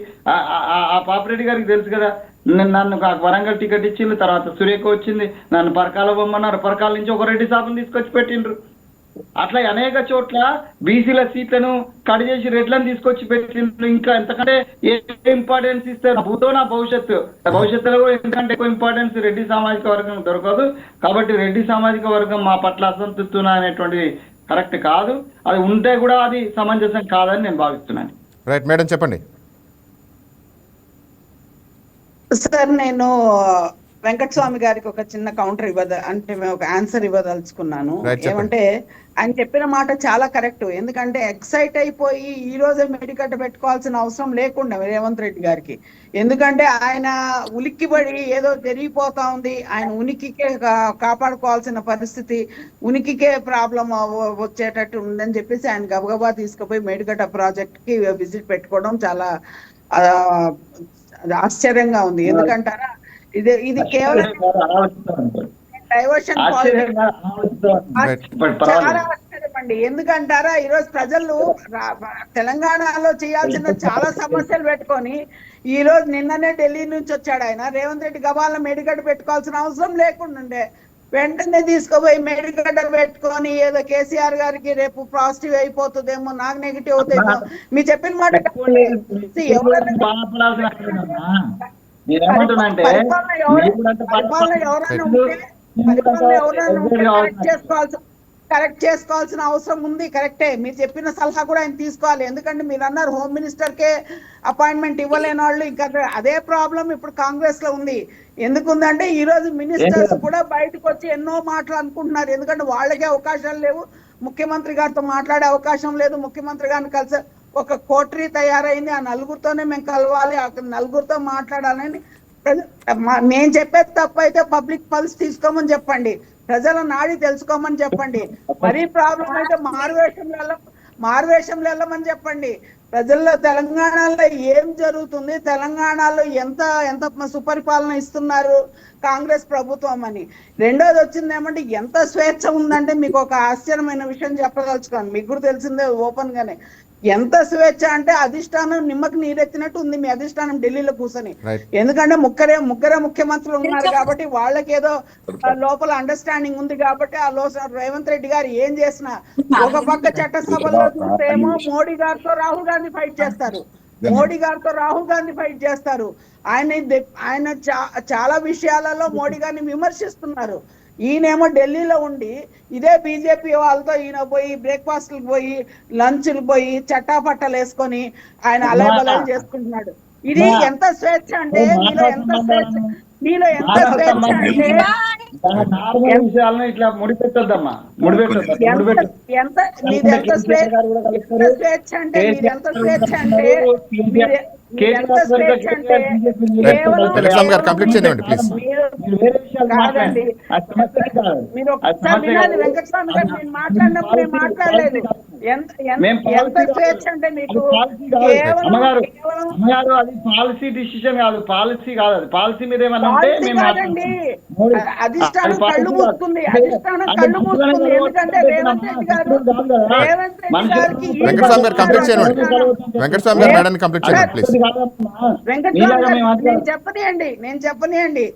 ఆ పాపిరెడ్డి గారికి తెలుసు కదా, నన్ను వరంగల్ టికెట్ ఇచ్చిండ్రు, తర్వాత సురేఖ వచ్చింది, నన్ను పరకాల పొమ్మన్నారు, పరకాల నుంచి ఒక రెడ్డి సాబుని తీసుకొచ్చి పెట్టిండ్రు. అట్లా అనేక చోట్ల బీసీల సీట్లను కట్ చేసి రెడ్లను తీసుకొచ్చి పెట్టిండ్రు. ఇంకా ఎంతకంటే ఏ ఇంపార్టెన్స్ ఇస్తారు? భూతో నా భవిష్యత్తులో కూడా ఎందుకంటే ఎక్కువ ఇంపార్టెన్స్ రెడ్డి సామాజిక వర్గం దొరకదు. కాబట్టి రెడ్డి సామాజిక వర్గం మా పట్ల అసంతృప్తి అనేటువంటి కరెక్ట్ కాదు. అది ఉంటే కూడా అది సమంజసం కాదని నేను భావిస్తున్నాను.
రైట్ మేడం, చెప్పండి.
సార్ నేను వెంకటస్వామి గారికి ఒక చిన్న కౌంటర్ అంటే మేము ఒక ఆన్సర్ ఇవ్వదలుచుకున్నాను.
Right, చెప్పండి.
ఏమంటే ఆయన చెప్పిన మాట చాలా కరెక్ట్. ఎందుకంటే ఎక్సైట్ అయిపోయి ఈ రోజే మెడికట్ పెట్టుకోవాల్సిన అవసరం లేకుండా రేవంత్ రెడ్డి గారికి. ఎందుకంటే ఆయన ఉలిక్కిపడి ఏదో జరిగిపోతా ఉంది, ఆయన ఉనికికే కాపాడుకోవాల్సిన పరిస్థితి, ఉనికికే ప్రాబ్లం వచ్చేటట్టు ఉందని చెప్పేసి ఆయన గబగబా తీసుకుపోయి మేడిగడ్డ ప్రాజెక్ట్ కి విజిట్ పెట్టుకోవడం చాలా ఆశ్చర్యంగా ఉంది. ఎందుకంటారా, ఇది కేవలం డైవర్షన్ చాలా ఆశ్చర్యం అండి. ఎందుకంటారా, ఈరోజు ప్రజలు తెలంగాణలో చేయాల్సిన చాలా సమస్యలు పెట్టుకొని ఈ రోజు నిన్ననే ఢిల్లీ నుంచి వచ్చాడు ఆయన. రేవంత్ రెడ్డి గబాలను మేడిగడ్డ పెట్టుకోవాల్సిన అవసరం లేకుండా వెంటనే తీసుకుపోయి మేడిగడ్డ పెట్టుకొని ఏదో కేసీఆర్ గారికి రేపు పాజిటివ్ అయిపోతుందేమో, నాకు నెగిటివ్ అవుతుందేమో, మీ చెప్పిన మాట కరెక్ట్ చేసుకోవాల్సిన అవసరం ఉంది. కరెక్టే, మీరు చెప్పిన సలహా కూడా ఆయన తీసుకోవాలి. ఎందుకంటే మీరు అన్నారు హోమ్ మినిస్టర్ కే అపాయింట్మెంట్ ఇవ్వలేని వాళ్ళు, ఇంకా అదే ప్రాబ్లం ఇప్పుడు కాంగ్రెస్ లో ఉంది. ఎందుకుందంటే ఈ రోజు మినిస్టర్స్ కూడా బయటకు వచ్చి ఎన్నో మాటలు అనుకుంటున్నారు. ఎందుకంటే వాళ్ళకే అవకాశాలు లేవు, ముఖ్యమంత్రి గారితో మాట్లాడే అవకాశం లేదు. ముఖ్యమంత్రి గారిని కలిసి ఒక కోటరీ తయారైంది, ఆ నలుగురితోనే మేము కలవాలి, ఆ నలుగురితో మాట్లాడాలని. నేను చెప్పేది తప్పు అయితే పబ్లిక్ పల్స్ తీసుకోమని చెప్పండి, ప్రజల నాడి తెలుసుకోమని చెప్పండి. మరీ ప్రాబ్లం అయితే మారువేషంలో వెళ్ళమని చెప్పండి. ప్రజల్లో తెలంగాణలో ఏం జరుగుతుంది, తెలంగాణలో ఎంత ఎంత సుపరిపాలన ఇస్తున్నారు కాంగ్రెస్ ప్రభుత్వం అని. రెండోది వచ్చింది ఏమంటే ఎంత స్వేచ్ఛ ఉందంటే మీకు ఒక ఆశ్చర్యమైన విషయం చెప్పదలుచుకోండి. మీకు కూడా తెలిసిందే ఓపెన్ గానే, ఎంత స్వేచ్ఛ అంటే అధిష్టానం నిమ్మకి నీరెత్తినట్టు ఉంది మీ అధిష్టానం ఢిల్లీలో కూర్చొని. ఎందుకంటే ముగ్గురే ముఖ్యమంత్రులు ఉన్నారు కాబట్టి వాళ్ళకి ఏదో లోపల అండర్స్టాండింగ్ ఉంది కాబట్టి ఆ రేవంత్ రెడ్డి గారు ఏం చేసినా ఒక పక్క చట్టసభలో చూస్తేమో మోడీ గారితో రాహుల్ గాంధీ ఫైట్ చేస్తారు, ఆయన చాలా విషయాలలో మోడీ గారిని విమర్శిస్తున్నారు. ఈయనేమో ఢిల్లీలో ఉండి ఇదే బీజేపీ వాళ్ళతో ఈయన పోయి బ్రేక్ఫాస్ట్లు పోయి లంచ్లు పోయి చట్టాపట్టలు వేసుకొని ఆయన అలయబలయం చేసుకుంటున్నాడు. ఇది ఎంత స్వేచ్ఛ అంటే మీలో ఎంత స్వేచ్ఛ అంటే
ఇట్లా ముడిపెట్టొద్దమ్మా,
ఎంత స్వేచ్ఛ అంటే ఎంత స్వేచ్ఛ అంటే కాదండి. మీరు ఒకసారి వినాలి, వెంకటస్వామి గారు నేను మాట్లాడినప్పుడు నేను మాట్లాడలేదు. ఎంత స్వేచ్ఛ అంటే మీకు
అది పాలసీ డిసిషన్ కాదు, పాలసీ కాదు, అది పాలసీ మీద ఏమన్నా
కాదండి. అధిష్టానం కళ్ళు మూసుకుంది, ఎందుకంటే రేవంత్ రెడ్డి గారికి నేను చెప్పనియండి.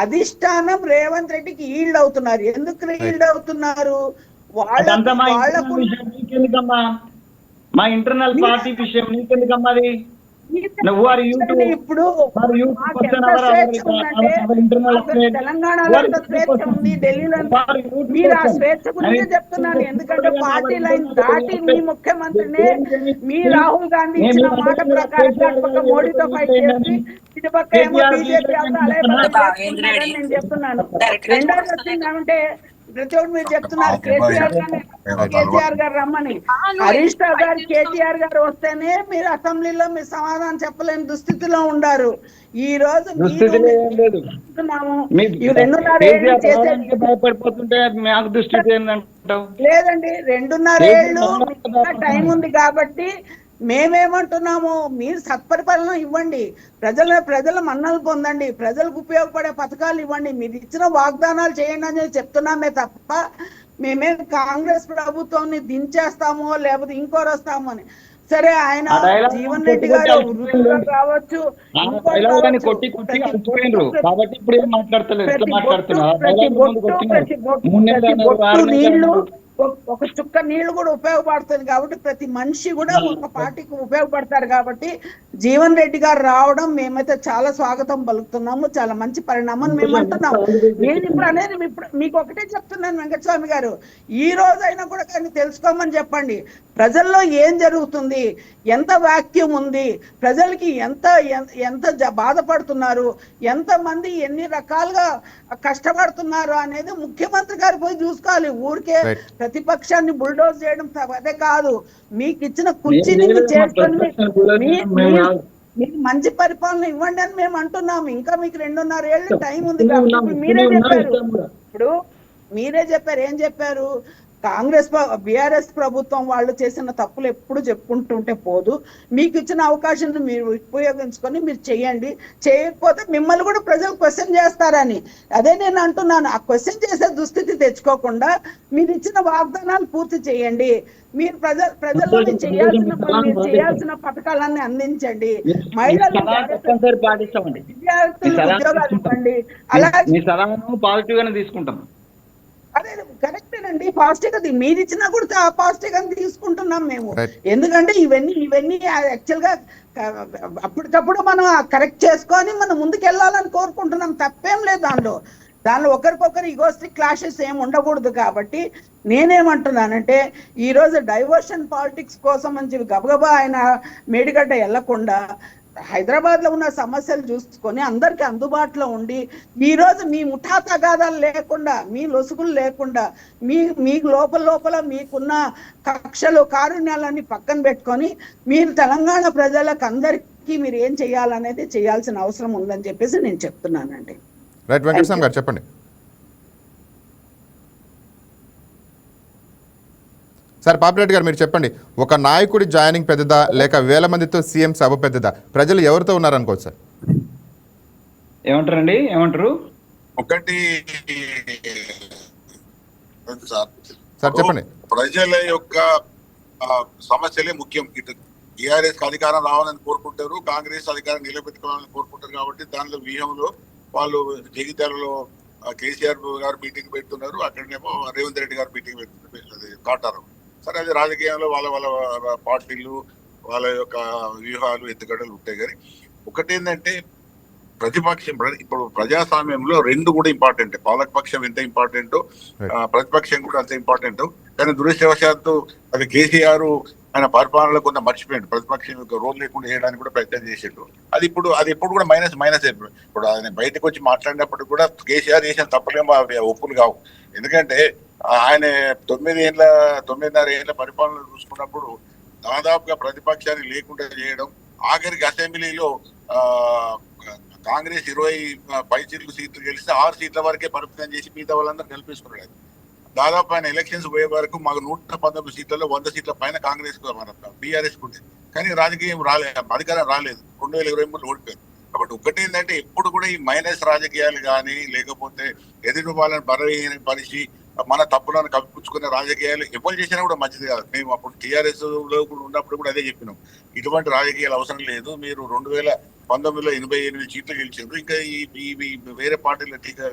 అధిష్టానం రేవంత్ రెడ్డికి ఈల్డ్ అవుతున్నారు. ఎందుకు ఈల్డ్ అవుతున్నారు?
మా ఇంటర్నల్ పార్టీ విషయం నీకెందుకమ్మా? అది
ఇప్పుడు తెలంగాణలో స్వేచ్ఛ ఉంది, ఢిల్లీలో మీరు ఆ స్వేచ్ఛ గురించి చెప్తున్నాను. ఎందుకంటే పార్టీ లైన్ దాటి మీ ముఖ్యమంత్రిని మీ రాహుల్ గాంధీ ఇచ్చిన మాట ప్రకారంగా అటుపక్క మోడీతో ఫైట్ చేసి ఇటుపక్క ఏమో బీజేపీ నేను చెప్తున్నాను. రెండోది వచ్చిందంటే ప్రతి ఒక్కరు మీరు చెప్తున్నారు కేసీఆర్ గారు రమ్మని. హరీష్ రావు గారు కేటీఆర్ గారు వస్తేనే మీరు అసెంబ్లీలో మీరు సమాధానం చెప్పలేని దుస్థితిలో ఉండారు. ఈ రోజు లేదండి, 2.5 ఏళ్ళు టైం ఉంది కాబట్టి మేమేమంటున్నాము, మీరు సత్పరిపాలన ఇవ్వండి, ప్రజల మన్నలు పొందండి, ప్రజలకు ఉపయోగపడే పథకాలు ఇవ్వండి, మీరు ఇచ్చిన వాగ్దానాలు చేయండి అని చెప్తున్నామే తప్ప మేమేం కాంగ్రెస్ ప్రభుత్వాన్ని దించేస్తామో లేకపోతే ఇంకోరు వస్తామో అని. సరే, ఆయన జీవన్ రెడ్డి గారు కావచ్చు, నీళ్లు ఒక చుక్క నీళ్లు కూడా ఉపయోగపడుతుంది కాబట్టి ప్రతి మనిషి కూడా ఒక పార్టీకి ఉపయోగపడతారు కాబట్టి జీవన్ రెడ్డి గారు రావడం మేమైతే చాలా స్వాగతం పలుకుతున్నాము. చాలా మంచి పరిణామం మేము అంటున్నాము. నేను ఇప్పుడు అనేది మీకు ఒకటే చెప్తున్నాను వెంకటస్వామి గారు, ఈ రోజైనా కూడా కానీ తెలుసుకోమని చెప్పండి. ప్రజల్లో ఏం జరుగుతుంది, ఎంత వాక్యూమ్ ఉంది, ప్రజలకి ఎంత బాధపడుతున్నారు, ఎంత మంది ఎన్ని రకాలుగా కష్టపడుతున్నారు అనేది ముఖ్యమంత్రి గారు పోయి చూసుకోవాలి. ఊరికే ప్రతిపక్షాన్ని బుల్డోజ్ చేయడం అదే కాదు. మీకు ఇచ్చిన కుర్చీని చేసుకొని మీకు మంచి పరిపాలన ఇవ్వండి అని మేము అంటున్నాము. ఇంకా మీకు 2.5 ఏళ్ళు టైం ఉంది కాబట్టి మీరే చెప్పారు ఏం చెప్పారు, బీఆర్ఎస్ ప్రభుత్వం వాళ్ళు చేసిన తప్పులు ఎప్పుడు చెప్పుకుంటుంటే పోదు, మీకు ఇచ్చిన అవకాశాన్ని మీరు ఉపయోగించుకొని మీరు చేయండి, చేయకపోతే మిమ్మల్ని కూడా ప్రజలు క్వశ్చన్ చేస్తారని. అదే నేను అంటున్నాను, ఆ క్వశ్చన్ చేసే దుస్థితి తెచ్చుకోకుండా మీరు ఇచ్చిన వాగ్దానాలు పూర్తి చేయండి. మీరు ప్రజల్లో చేయాల్సిన పథకాలన్నీ అందించండి, మహిళలు ఉద్యోగాలు ఇవ్వండి. అలాగే
పాజిటివ్ గానే తీసుకుంటాం.
అదే కరెక్టేనండి, పాజిటివ్ గా మీరు ఇచ్చినా కూడా పాజిటివ్ గా తీసుకుంటున్నాం మేము. ఎందుకంటే ఇవన్నీ యాక్చువల్ గా అప్పటికప్పుడు మనం కరెక్ట్ చేసుకొని మనం ముందుకెళ్ళాలని కోరుకుంటున్నాం. తప్పేం లేదు దానిలో ఒకరికొకరు ఈగోస్టిక్ క్లాషెస్ ఏమి ఉండకూడదు. కాబట్టి నేనేమంటున్నానంటే ఈ రోజు డైవర్షన్ పాలిటిక్స్ కోసం అని చెప్పి గబగబా ఆయన మేడిగడ్డ వెళ్లకుండా హైదరాబాద్ లో ఉన్న సమస్యలు చూసుకొని అందరికి అందుబాటులో ఉండి, ఈ రోజు మీ ముఠా తగాదాలు లేకుండా, మీ లొసుగులు లేకుండా, మీ లోపల మీకున్న కక్షలు కారుణ్యాలన్నీ పక్కన పెట్టుకొని మీరు తెలంగాణ ప్రజలకు అందరికీ మీరు ఏం చేయాలనేది చేయాల్సిన అవసరం ఉందని చెప్పేసి నేను చెప్తున్నానండి.
రైట్, వెంకటస్వామి గారు చెప్పండి. సార్ పాపిరెడ్డి గారు మీరు చెప్పండి, ఒక నాయకుడి జాయినింగ్ పెద్దదా లేక వేల మందితో సీఎం సభ పెద్దదా? ప్రజలు ఎవరితో ఉన్నారనుకోవచ్చు సార్?
ఏమంటారు?
ఒకటి
సార్ చెప్పండి.
ప్రజల యొక్క సమస్యలే ముఖ్యం. ఇటు టీఆర్ఎస్ అధికారం రావాలని కోరుకుంటారు, కాంగ్రెస్ అధికారం నిలబెట్టుకోవాలని కోరుకుంటారు. కాబట్టి దానిలో వ్యూహంలో వాళ్ళు జగిత్యాలలో కేసీఆర్ గారు మీటింగ్ పెడుతున్నారు, అక్కడనేమో రేవంత్ రెడ్డి గారు మీటింగ్ పెడుతున్నారు కాటారు. సరే, అది రాజకీయంలో వాళ్ళ పార్టీలు వాళ్ళ యొక్క వ్యూహాలు ఎత్తుగడలు ఉంటాయి. కానీ ఒకటేంటంటే ప్రతిపక్షం ఇప్పుడు ప్రజాస్వామ్యంలో రెండు కూడా ఇంపార్టెంట్. పాలకపక్షం ఎంత ఇంపార్టెంటో ప్రతిపక్షం కూడా అంత ఇంపార్టెంట్. కానీ దురదృష్టవశాత్తు అది కేసీఆర్ ఆయన పరిపాలనలో కొంత మర్చిపోయాడు, ప్రతిపక్షం యొక్క రోల్ లేకుండా చేయడానికి కూడా ప్రయత్నం చేసాడు. అది ఎప్పుడు కూడా మైనస్ అయిపోయింది. ఇప్పుడు ఆయన బయటకు వచ్చి మాట్లాడినప్పుడు కూడా కేసీఆర్ చేసిన తప్పులేమో ఒప్పులు కావు. ఎందుకంటే ఆయన 9.5 ఏళ్ల పరిపాలన చూసుకున్నప్పుడు దాదాపుగా ప్రతిపక్షాన్ని లేకుండా చేయడం, ఆఖరికి అసెంబ్లీలో కాంగ్రెస్ 20 సీట్లు గెలిస్తే 6 సీట్ల వరకే పరిమితం చేసి మిగతా వాళ్ళందరూ గెలిపించుకున్నాడు. దాదాపు ఆయన ఎలక్షన్స్ పోయే వరకు మాకు 119 సీట్లలో 100 సీట్ల పైన కాంగ్రెస్ బీఆర్ఎస్ కుంది. కానీ రాజకీయం అధికారం రాలేదు, 2023 ఓడిపోయారు. కాబట్టి ఒకటేంటంటే ఎప్పుడు కూడా ఈ మైనస్ రాజకీయాలు కానీ లేకపోతే ఎదుటి వాళ్ళని పరిచి మన తప్పులను కప్పించుకునే రాజకీయాలు ఎవరు చేసినా కూడా మంచిది కాదు. మేము అప్పుడు టీఆర్ఎస్ లో ఉన్నప్పుడు కూడా అదే చెప్పినాం, ఇటువంటి రాజకీయాలు అవసరం లేదు. మీరు 2019లో 88 సీట్లు గెలిచారు, ఇంకా ఈ వేరే పార్టీల టీకా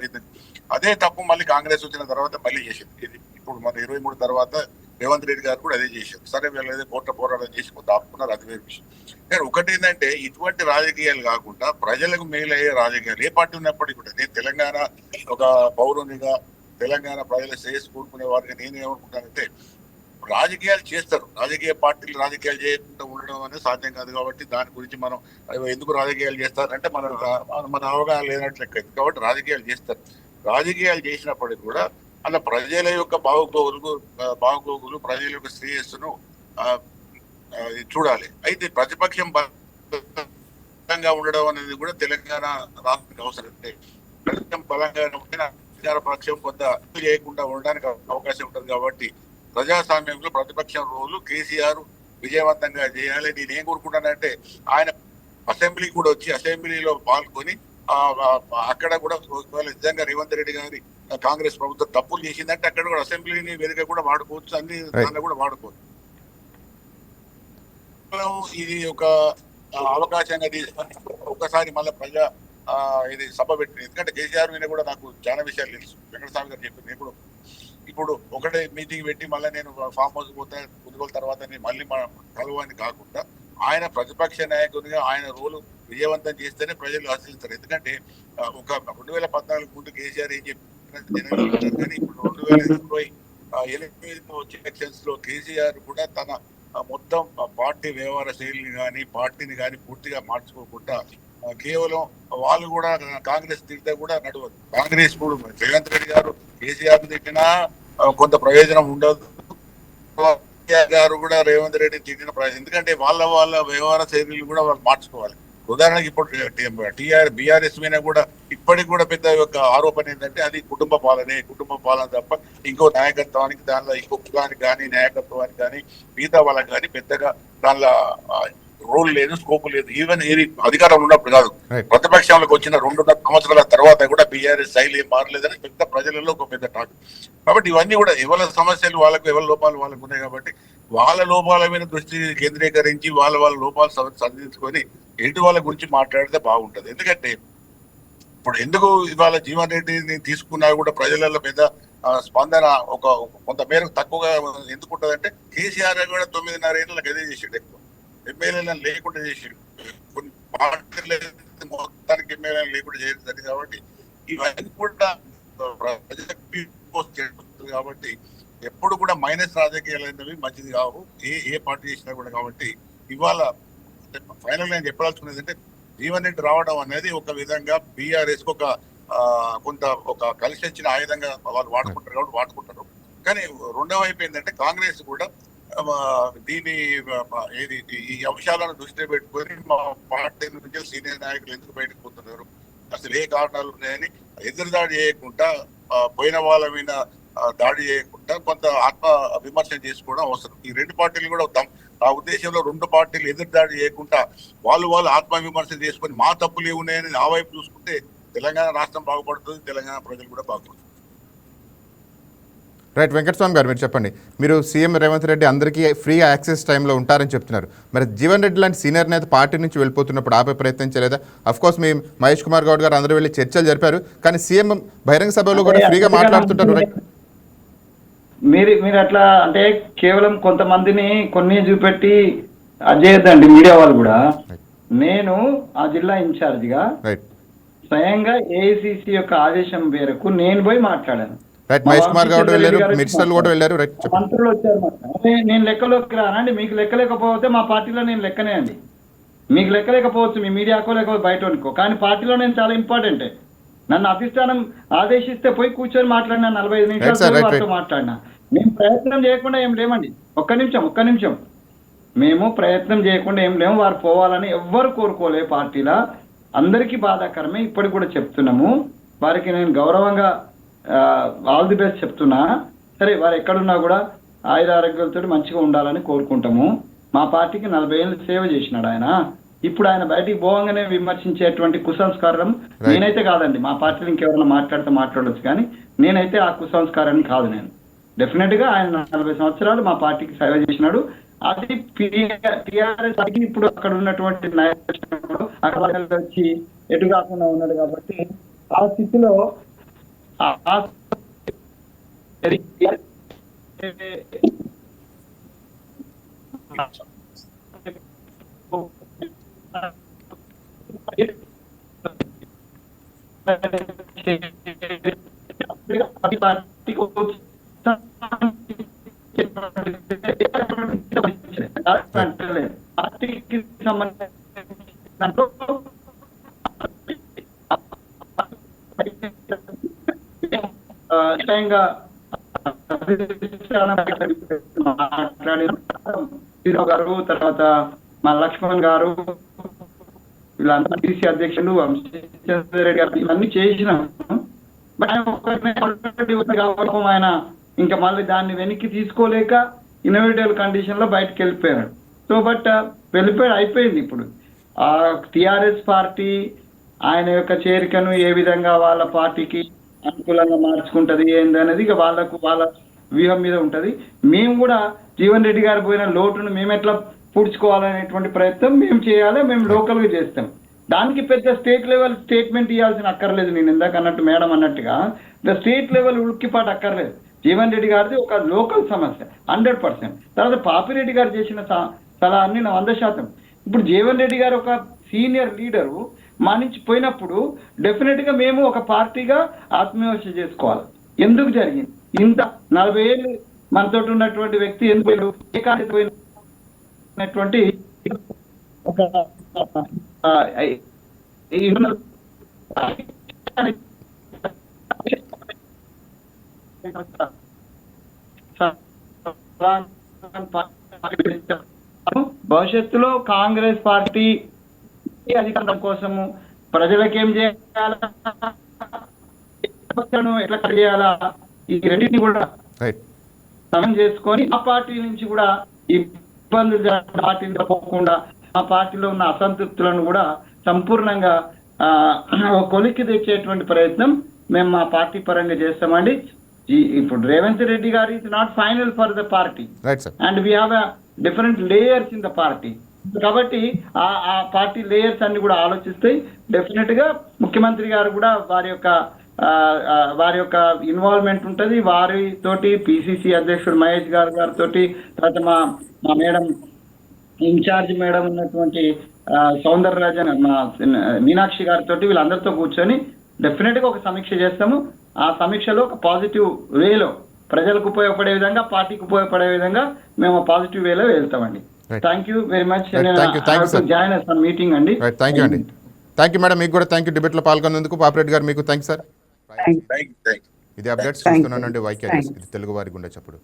అదే తప్పు మళ్ళీ కాంగ్రెస్ వచ్చిన తర్వాత మళ్ళీ చేసింది. ఇది ఇప్పుడు మన 23 తర్వాత రేవంత్ రెడ్డి గారు కూడా అదే చేశారు. సరే, వీళ్ళు ఏదో కోట్ల పోరాటం చేసి కొంత ఆపుకున్నారు, అది వేరే విషయం. కానీ ఒకటేంటంటే ఇటువంటి రాజకీయాలు కాకుండా ప్రజలకు మేలయ్యే రాజకీయాలు ఏ పార్టీ ఉన్నప్పటికీ కూడా, నేను తెలంగాణ ఒక పౌరునిగా తెలంగాణ ప్రజల శ్రేయస్సు కోరుకునే వారికి నేను ఏమనుకుంటానంటే, రాజకీయాలు చేస్తారు, రాజకీయ పార్టీలు రాజకీయాలు చేయకుండా ఉండడం అనేది సాధ్యం కాదు. కాబట్టి దాని గురించి మనం ఎందుకు రాజకీయాలు చేస్తారంటే మన అవగాహన లేనట్లు లెక్క. కాబట్టి రాజకీయాలు చేస్తారు. రాజకీయాలు చేసినప్పటికీ కూడా అలా ప్రజల యొక్క బాగోగులు ప్రజల యొక్క శ్రేయస్సును చూడాలి. అయితే ప్రతిపక్షం బలంగా ఉండడం అనేది కూడా తెలంగాణ రాష్ట్రానికి అవసరం. ప్రతిపక్షం బలంగా ఉంటే అధికార పక్షం కొంత చేయకుండా ఉండడానికి అవకాశం ఉంటుంది. కాబట్టి ప్రజాస్వామ్యంలో ప్రతిపక్షం రోజు కేసీఆర్ విజయవంతంగా చేయాలి. నేను ఏం కోరుకుంటానంటే, ఆయన అసెంబ్లీ కూడా వచ్చి అసెంబ్లీలో పాల్గొని అక్కడ కూడా నిజంగా రేవంత్ రెడ్డి గారి కాంగ్రెస్ ప్రభుత్వం తప్పులు చేసిందంటే అక్కడ కూడా అసెంబ్లీని వేదిక కూడా వాడుకోవచ్చు, అన్ని దాన్ని కూడా వాడుకోవచ్చు. ఇది ఒక అవకాశంగా తీసుకొని ఒకసారి మళ్ళీ ఇది సభ పెట్టింది. ఎందుకంటే కేసీఆర్ మీద కూడా నాకు చాలా విషయాలు తెలుసు. వెంకటస్వామి గారు చెప్పింది, ఇప్పుడు ఇప్పుడు ఒకటే మీటింగ్ పెట్టి మళ్ళీ నేను ఫామ్ హౌస్ పోతే కొనుగోలు తర్వాత నేను మళ్ళీ కలవని కాకుండా ఆయన ప్రతిపక్ష నాయకునిగా ఆయన రోలు విజయవంతం చేస్తేనే ప్రజలు ఆశిస్తారు. ఎందుకంటే ఒక 2014 ముందు కేసీఆర్ ఏం చెప్పిన కానీ ఇప్పుడు 2028 వచ్చే ఎలక్షన్స్ లో కేసీఆర్ కూడా తన మొత్తం పార్టీ వ్యవహార శైలిని కానీ పార్టీని కానీ పూర్తిగా మార్చుకోకుండా కేవలం వాళ్ళు కూడా కాంగ్రెస్ తిడితే కూడా నడవదు. కాంగ్రెస్ ఇప్పుడు రేవంత్ రెడ్డి గారు కేసీఆర్ తిట్టినా కొంత ప్రయోజనం ఉండదు. కేసీఆర్ గారు కూడా రేవంత్ రెడ్డి తిట్టిన ప్రయోజనం, ఎందుకంటే వాళ్ళ వ్యవహార శైలిని కూడా వాళ్ళు మార్చుకోవాలి. ఉదాహరణకి ఇప్పుడు బీఆర్ఎస్ మీద కూడా ఇప్పటికి కూడా పెద్ద యొక్క ఆరోపణ ఏంటంటే అది కుటుంబ పాలన తప్ప ఇంకో నాయకత్వానికి దానిలో ఇంకో కులానికి కానీ నాయకత్వానికి కానీ మిగతా వాళ్ళకి కానీ పెద్దగా దానిలో రోల్ లేదు, స్కోప్ లేదు. ఈవెన్ ఏది అధికారం ఉన్నప్పుడు కాదు, ప్రతిపక్షంలోకి వచ్చిన 2.5 సంవత్సరాల తర్వాత కూడా బీఆర్ఎస్ శైలి ఏం మారలేదని పెద్ద ప్రజలలో ఒక పెద్ద టాక్. కాబట్టి ఇవన్నీ కూడా ఎవరి సమస్యలు వాళ్ళకు, ఎవరి లోపాలు వాళ్ళకు ఉన్నాయి. కాబట్టి వాళ్ళ లోపాల మీద దృష్టి కేంద్రీకరించి వాళ్ళ లోపాలు సరిదిద్దుకొని ఎటు వాళ్ళ గురించి మాట్లాడితే బాగుంటది. ఎందుకంటే ఇప్పుడు ఎందుకు ఇవాళ జీవన్ రెడ్డిని తీసుకున్నా కూడా ప్రజలలో పెద్ద స్పందన ఒక కొంత మేరకు తక్కువగా ఎందుకుంటదంటే కేసీఆర్ కూడా 9.5 ఏళ్ళకి అదే చేసాడు, ఎక్కువ ఎమ్మెల్యేలను లేకుండా చేసాడు, కొన్ని పార్టీలు మొత్తానికి ఎమ్మెల్యేలను లేకుండా చేయలేదు. కాబట్టి ఇవన్నీ కూడా ప్రజలకు కాబట్టి ఎప్పుడు కూడా మైనస్ రాజకీయాలు అనేవి మంచిది కావు, ఏ పార్టీ చేసినా కూడా. కాబట్టి ఇవాళ ఫైనల్ నేను చెప్పాల్సుకునేది అంటే జీవన్ రెడ్డి రావడం అనేది ఒక విధంగా బీఆర్ఎస్ కు ఒక కలిసి వచ్చిన ఆయుధంగా వాళ్ళు వాడుకుంటారు కాబట్టి వాడుకుంటారు. కానీ రెండవ వైపు ఏంటంటే కాంగ్రెస్ కూడా దీని ఈ అంశాలను దృష్టిలో పెట్టుకొని మా పార్టీ నుంచి సీనియర్ నాయకులు ఎందుకు బయటకు పోతున్నారు, అసలు ఏ కారణాలు ఉన్నాయని ఎదురుదాడి చేయకుండా పోయిన వాళ్ళ మీద దాడి చేయకుండా కొంత ఆత్మ విమర్శ చేసుకోవడం అవసరం. ఈ రెండు పార్టీలు కూడా ఆ ఉద్దేశంలో రెండు పార్టీలు ఎదురుదాడి చేయకుండా వాళ్ళు ఆత్మ విమర్శ చేసుకొని మా తప్పులు ఏమున్నాయని ఆ వైపు చూసుకుంటే తెలంగాణ రాష్ట్రం బాగుపడుతుంది, తెలంగాణ ప్రజలు కూడా బాగుపడుతుంది.
రైట్. వెంకటస్వామి గారు మీరు చెప్పండి, మీరు సీఎం రేవంత్ రెడ్డి అందరికీ ఫ్రీ యాక్సెస్ టైంలో ఉంటారని చెప్తున్నారు. మరి జీవన్ రెడ్డి లాంటి సీనియర్ నేత పార్టీ నుంచి వెళ్ళిపోతున్నప్పుడు ఆపే ప్రయత్నం చేయలేదా? అఫ్కోర్స్ మీ మహేష్ కుమార్ గౌడ్ గారు అందరూ వెళ్ళి చర్చలు జరిపారు, కానీ సీఎం బహిరంగ సభలో కూడా ఫ్రీగా మాట్లాడుతుంటారు.
మీరు అట్లా అంటే కేవలం కొంతమందిని కొన్ని చూపెట్టి అజేయద్దండి మీడియా వాళ్ళు కూడా. నేను ఆ జిల్లా ఇన్ఛార్జిగా స్వయంగా ఏఐసిసి యొక్క ఆదేశం మేరకు నేను పోయి మాట్లాడాను.
మహేష్ కుమార్ గౌడ్ వెళ్ళారు, మినిస్టర్లు కూడా వెళ్ళారు,
మంత్రులు వచ్చారు. నేను లెక్కలోకి రానండి, మీకు లెక్క లేకపోతే మా పార్టీలో నేను లెక్కనే అండి. మీకు లెక్క లేకపోవచ్చు మీ మీడియాకో లేకపోతే బయటకో, కానీ పార్టీలో నేను చాలా ఇంపార్టెంటే. నన్ను అధిష్టానం ఆదేశిస్తే పోయి కూర్చొని మాట్లాడినా 45 నిమిషాలు మాట్లాడినా. మేము ప్రయత్నం చేయకుండా ఏం లేమండి. ఒక్క నిమిషం మేము ప్రయత్నం చేయకుండా ఏం లేము. వారు పోవాలని ఎవ్వరు కోరుకోలే పార్టీలా, అందరికీ బాధాకరమే. ఇప్పటికి కూడా చెప్తున్నాము, వారికి నేను గౌరవంగా ఆల్ ది బెస్ట్ చెప్తున్నా. సరే, వారు ఎక్కడున్నా కూడా ఆయుర ఆరోగ్యాలతో మంచిగా ఉండాలని కోరుకుంటాము. మా పార్టీకి 40 ఏళ్ళు సేవ చేసినాడు ఆయన. ఇప్పుడు ఆయన బయటికి పోవంగానే విమర్శించేటువంటి కుసంస్కారం నేనైతే కాదండి. మా పార్టీలో ఇంకెవరైనా మాట్లాడొచ్చు, కానీ నేనైతే ఆ కుసంస్కారాన్ని కాదు. నేను డెఫినెట్ గా ఆయన 40 సంవత్సరాలు మా పార్టీకి సేవ చేసినాడు. అది టీఆర్ఎస్ ఇప్పుడు అక్కడ ఉన్నటువంటి నాయకులు అక్కడ వచ్చి ఎటు కాకుండా ఉన్నాడు. కాబట్టి ఆ స్థితిలో పార్టీకి సంబంధించిన గారు, తర్వాత మా లక్ష్మణ్ గారు, వీళ్ళందరూ బీసీ అధ్యక్షులు రెడ్డి గారు ఇవన్నీ చేసినాం. బట్ ఆయన ఇంకా మళ్ళీ దాన్ని వెనక్కి తీసుకోలేక ఇన్నోవేటివ్ కండిషన్ లో బయటకు వెళ్ళిపోయాడు. సో బట్ వెళ్ళిపోయాడు, అయిపోయింది. ఇప్పుడు ఆ టిఆర్ఎస్ పార్టీ ఆయన యొక్క చేరికను ఏ విధంగా వాళ్ళ పార్టీకి అనుకూలంగా మార్చుకుంటది ఏందనేది ఇక వాళ్ళ వ్యూహం మీద ఉంటది. మేము కూడా జీవన్ రెడ్డి గారు పోయిన లోటును మేము ఎట్లా పూడ్చుకోవాలనేటువంటి ప్రయత్నం మేము చేయాలి, మేము లోకల్ గా చేస్తాం. దానికి పెద్ద స్టేట్ లెవెల్ స్టేట్మెంట్ ఇవ్వాల్సిన అక్కర్లేదు. నేను ఇందాక అన్నట్టు మేడం అన్నట్టుగా స్టేట్ లెవెల్ ఉక్కిపాటు అక్కర్లేదు. జీవన్ రెడ్డి గారిది ఒక లోకల్ సమస్య 100%. తర్వాత పాపిరెడ్డి గారు చేసిన సలహాన్ని 100%. ఇప్పుడు జీవన్ రెడ్డి గారు ఒక సీనియర్ లీడరు మా నుంచి పోయినప్పుడు డెఫినెట్ గా మేము ఒక పార్టీగా ఆత్మవిమర్శ చేసుకోవాలి. ఎందుకు జరిగింది ఇంత 40 ఏళ్ళు మనతో ఉన్నటువంటి వ్యక్తి ఎందుకు పోయాడు, ఏ కారణం పోయినటువంటి ఒక భవిష్యత్తులో కాంగ్రెస్ పార్టీ అధికారం కోసము ప్రజలకు ఏం చేయాలా, ఎట్లా చేయాలా, ఈ రెండింటిని కూడా
రైట్.
సమయం చేసుకొని ఆ పార్టీ నుంచి కూడా ఇబ్బందులు పార్టీలో పోకుండా ఆ పార్టీలో ఉన్న అసంతృప్తులను కూడా సంపూర్ణంగా కొలిక్కి తెచ్చేటువంటి ప్రయత్నం మేము మా పార్టీ పరంగా చేస్తామండి. ఇప్పుడు రేవంత్ రెడ్డి గారు is not final for the party
right sir.
And we have different layers in the party. కాబట్టి ఆ పార్టీ లేయర్స్ అన్ని కూడా ఆలోచిస్తాయి. డెఫినెట్ గా ముఖ్యమంత్రి గారు కూడా వారి యొక్క ఇన్వాల్వ్మెంట్ ఉంటుంది. వారితోటి పిసిసి అధ్యక్షుడు మహేష్ గారితో, తర్వాత మా మేడం ఇన్ఛార్జ్ మేడం ఉన్నటువంటి సౌందరరాజన్ మా మీనాక్షి గారితో, వీళ్ళందరితో కూర్చొని డెఫినెట్ గా ఒక సమీక్ష చేస్తాము. ఆ సమీక్షలో ఒక పాజిటివ్ వేలో ప్రజలకు ఉపయోగపడే విధంగా, పార్టీకి ఉపయోగపడే విధంగా మేము పాజిటివ్ వేలో వెళ్తామండి. Thank you very much. Join us meeting అండి.
థ్యాంక్ యూ అండి. థ్యాంక్ యూ మేడం, మీకు కూడా థ్యాంక్ యూ డిబేట్లో పాల్గొన్నందుకు. పాపిరెడ్డి గారు మీకు థ్యాంక్ సార్. ఇది అప్డేట్స్ చూస్తున్నానండి వైకే, ఇది తెలుగు వారి గుండె చప్పుడు.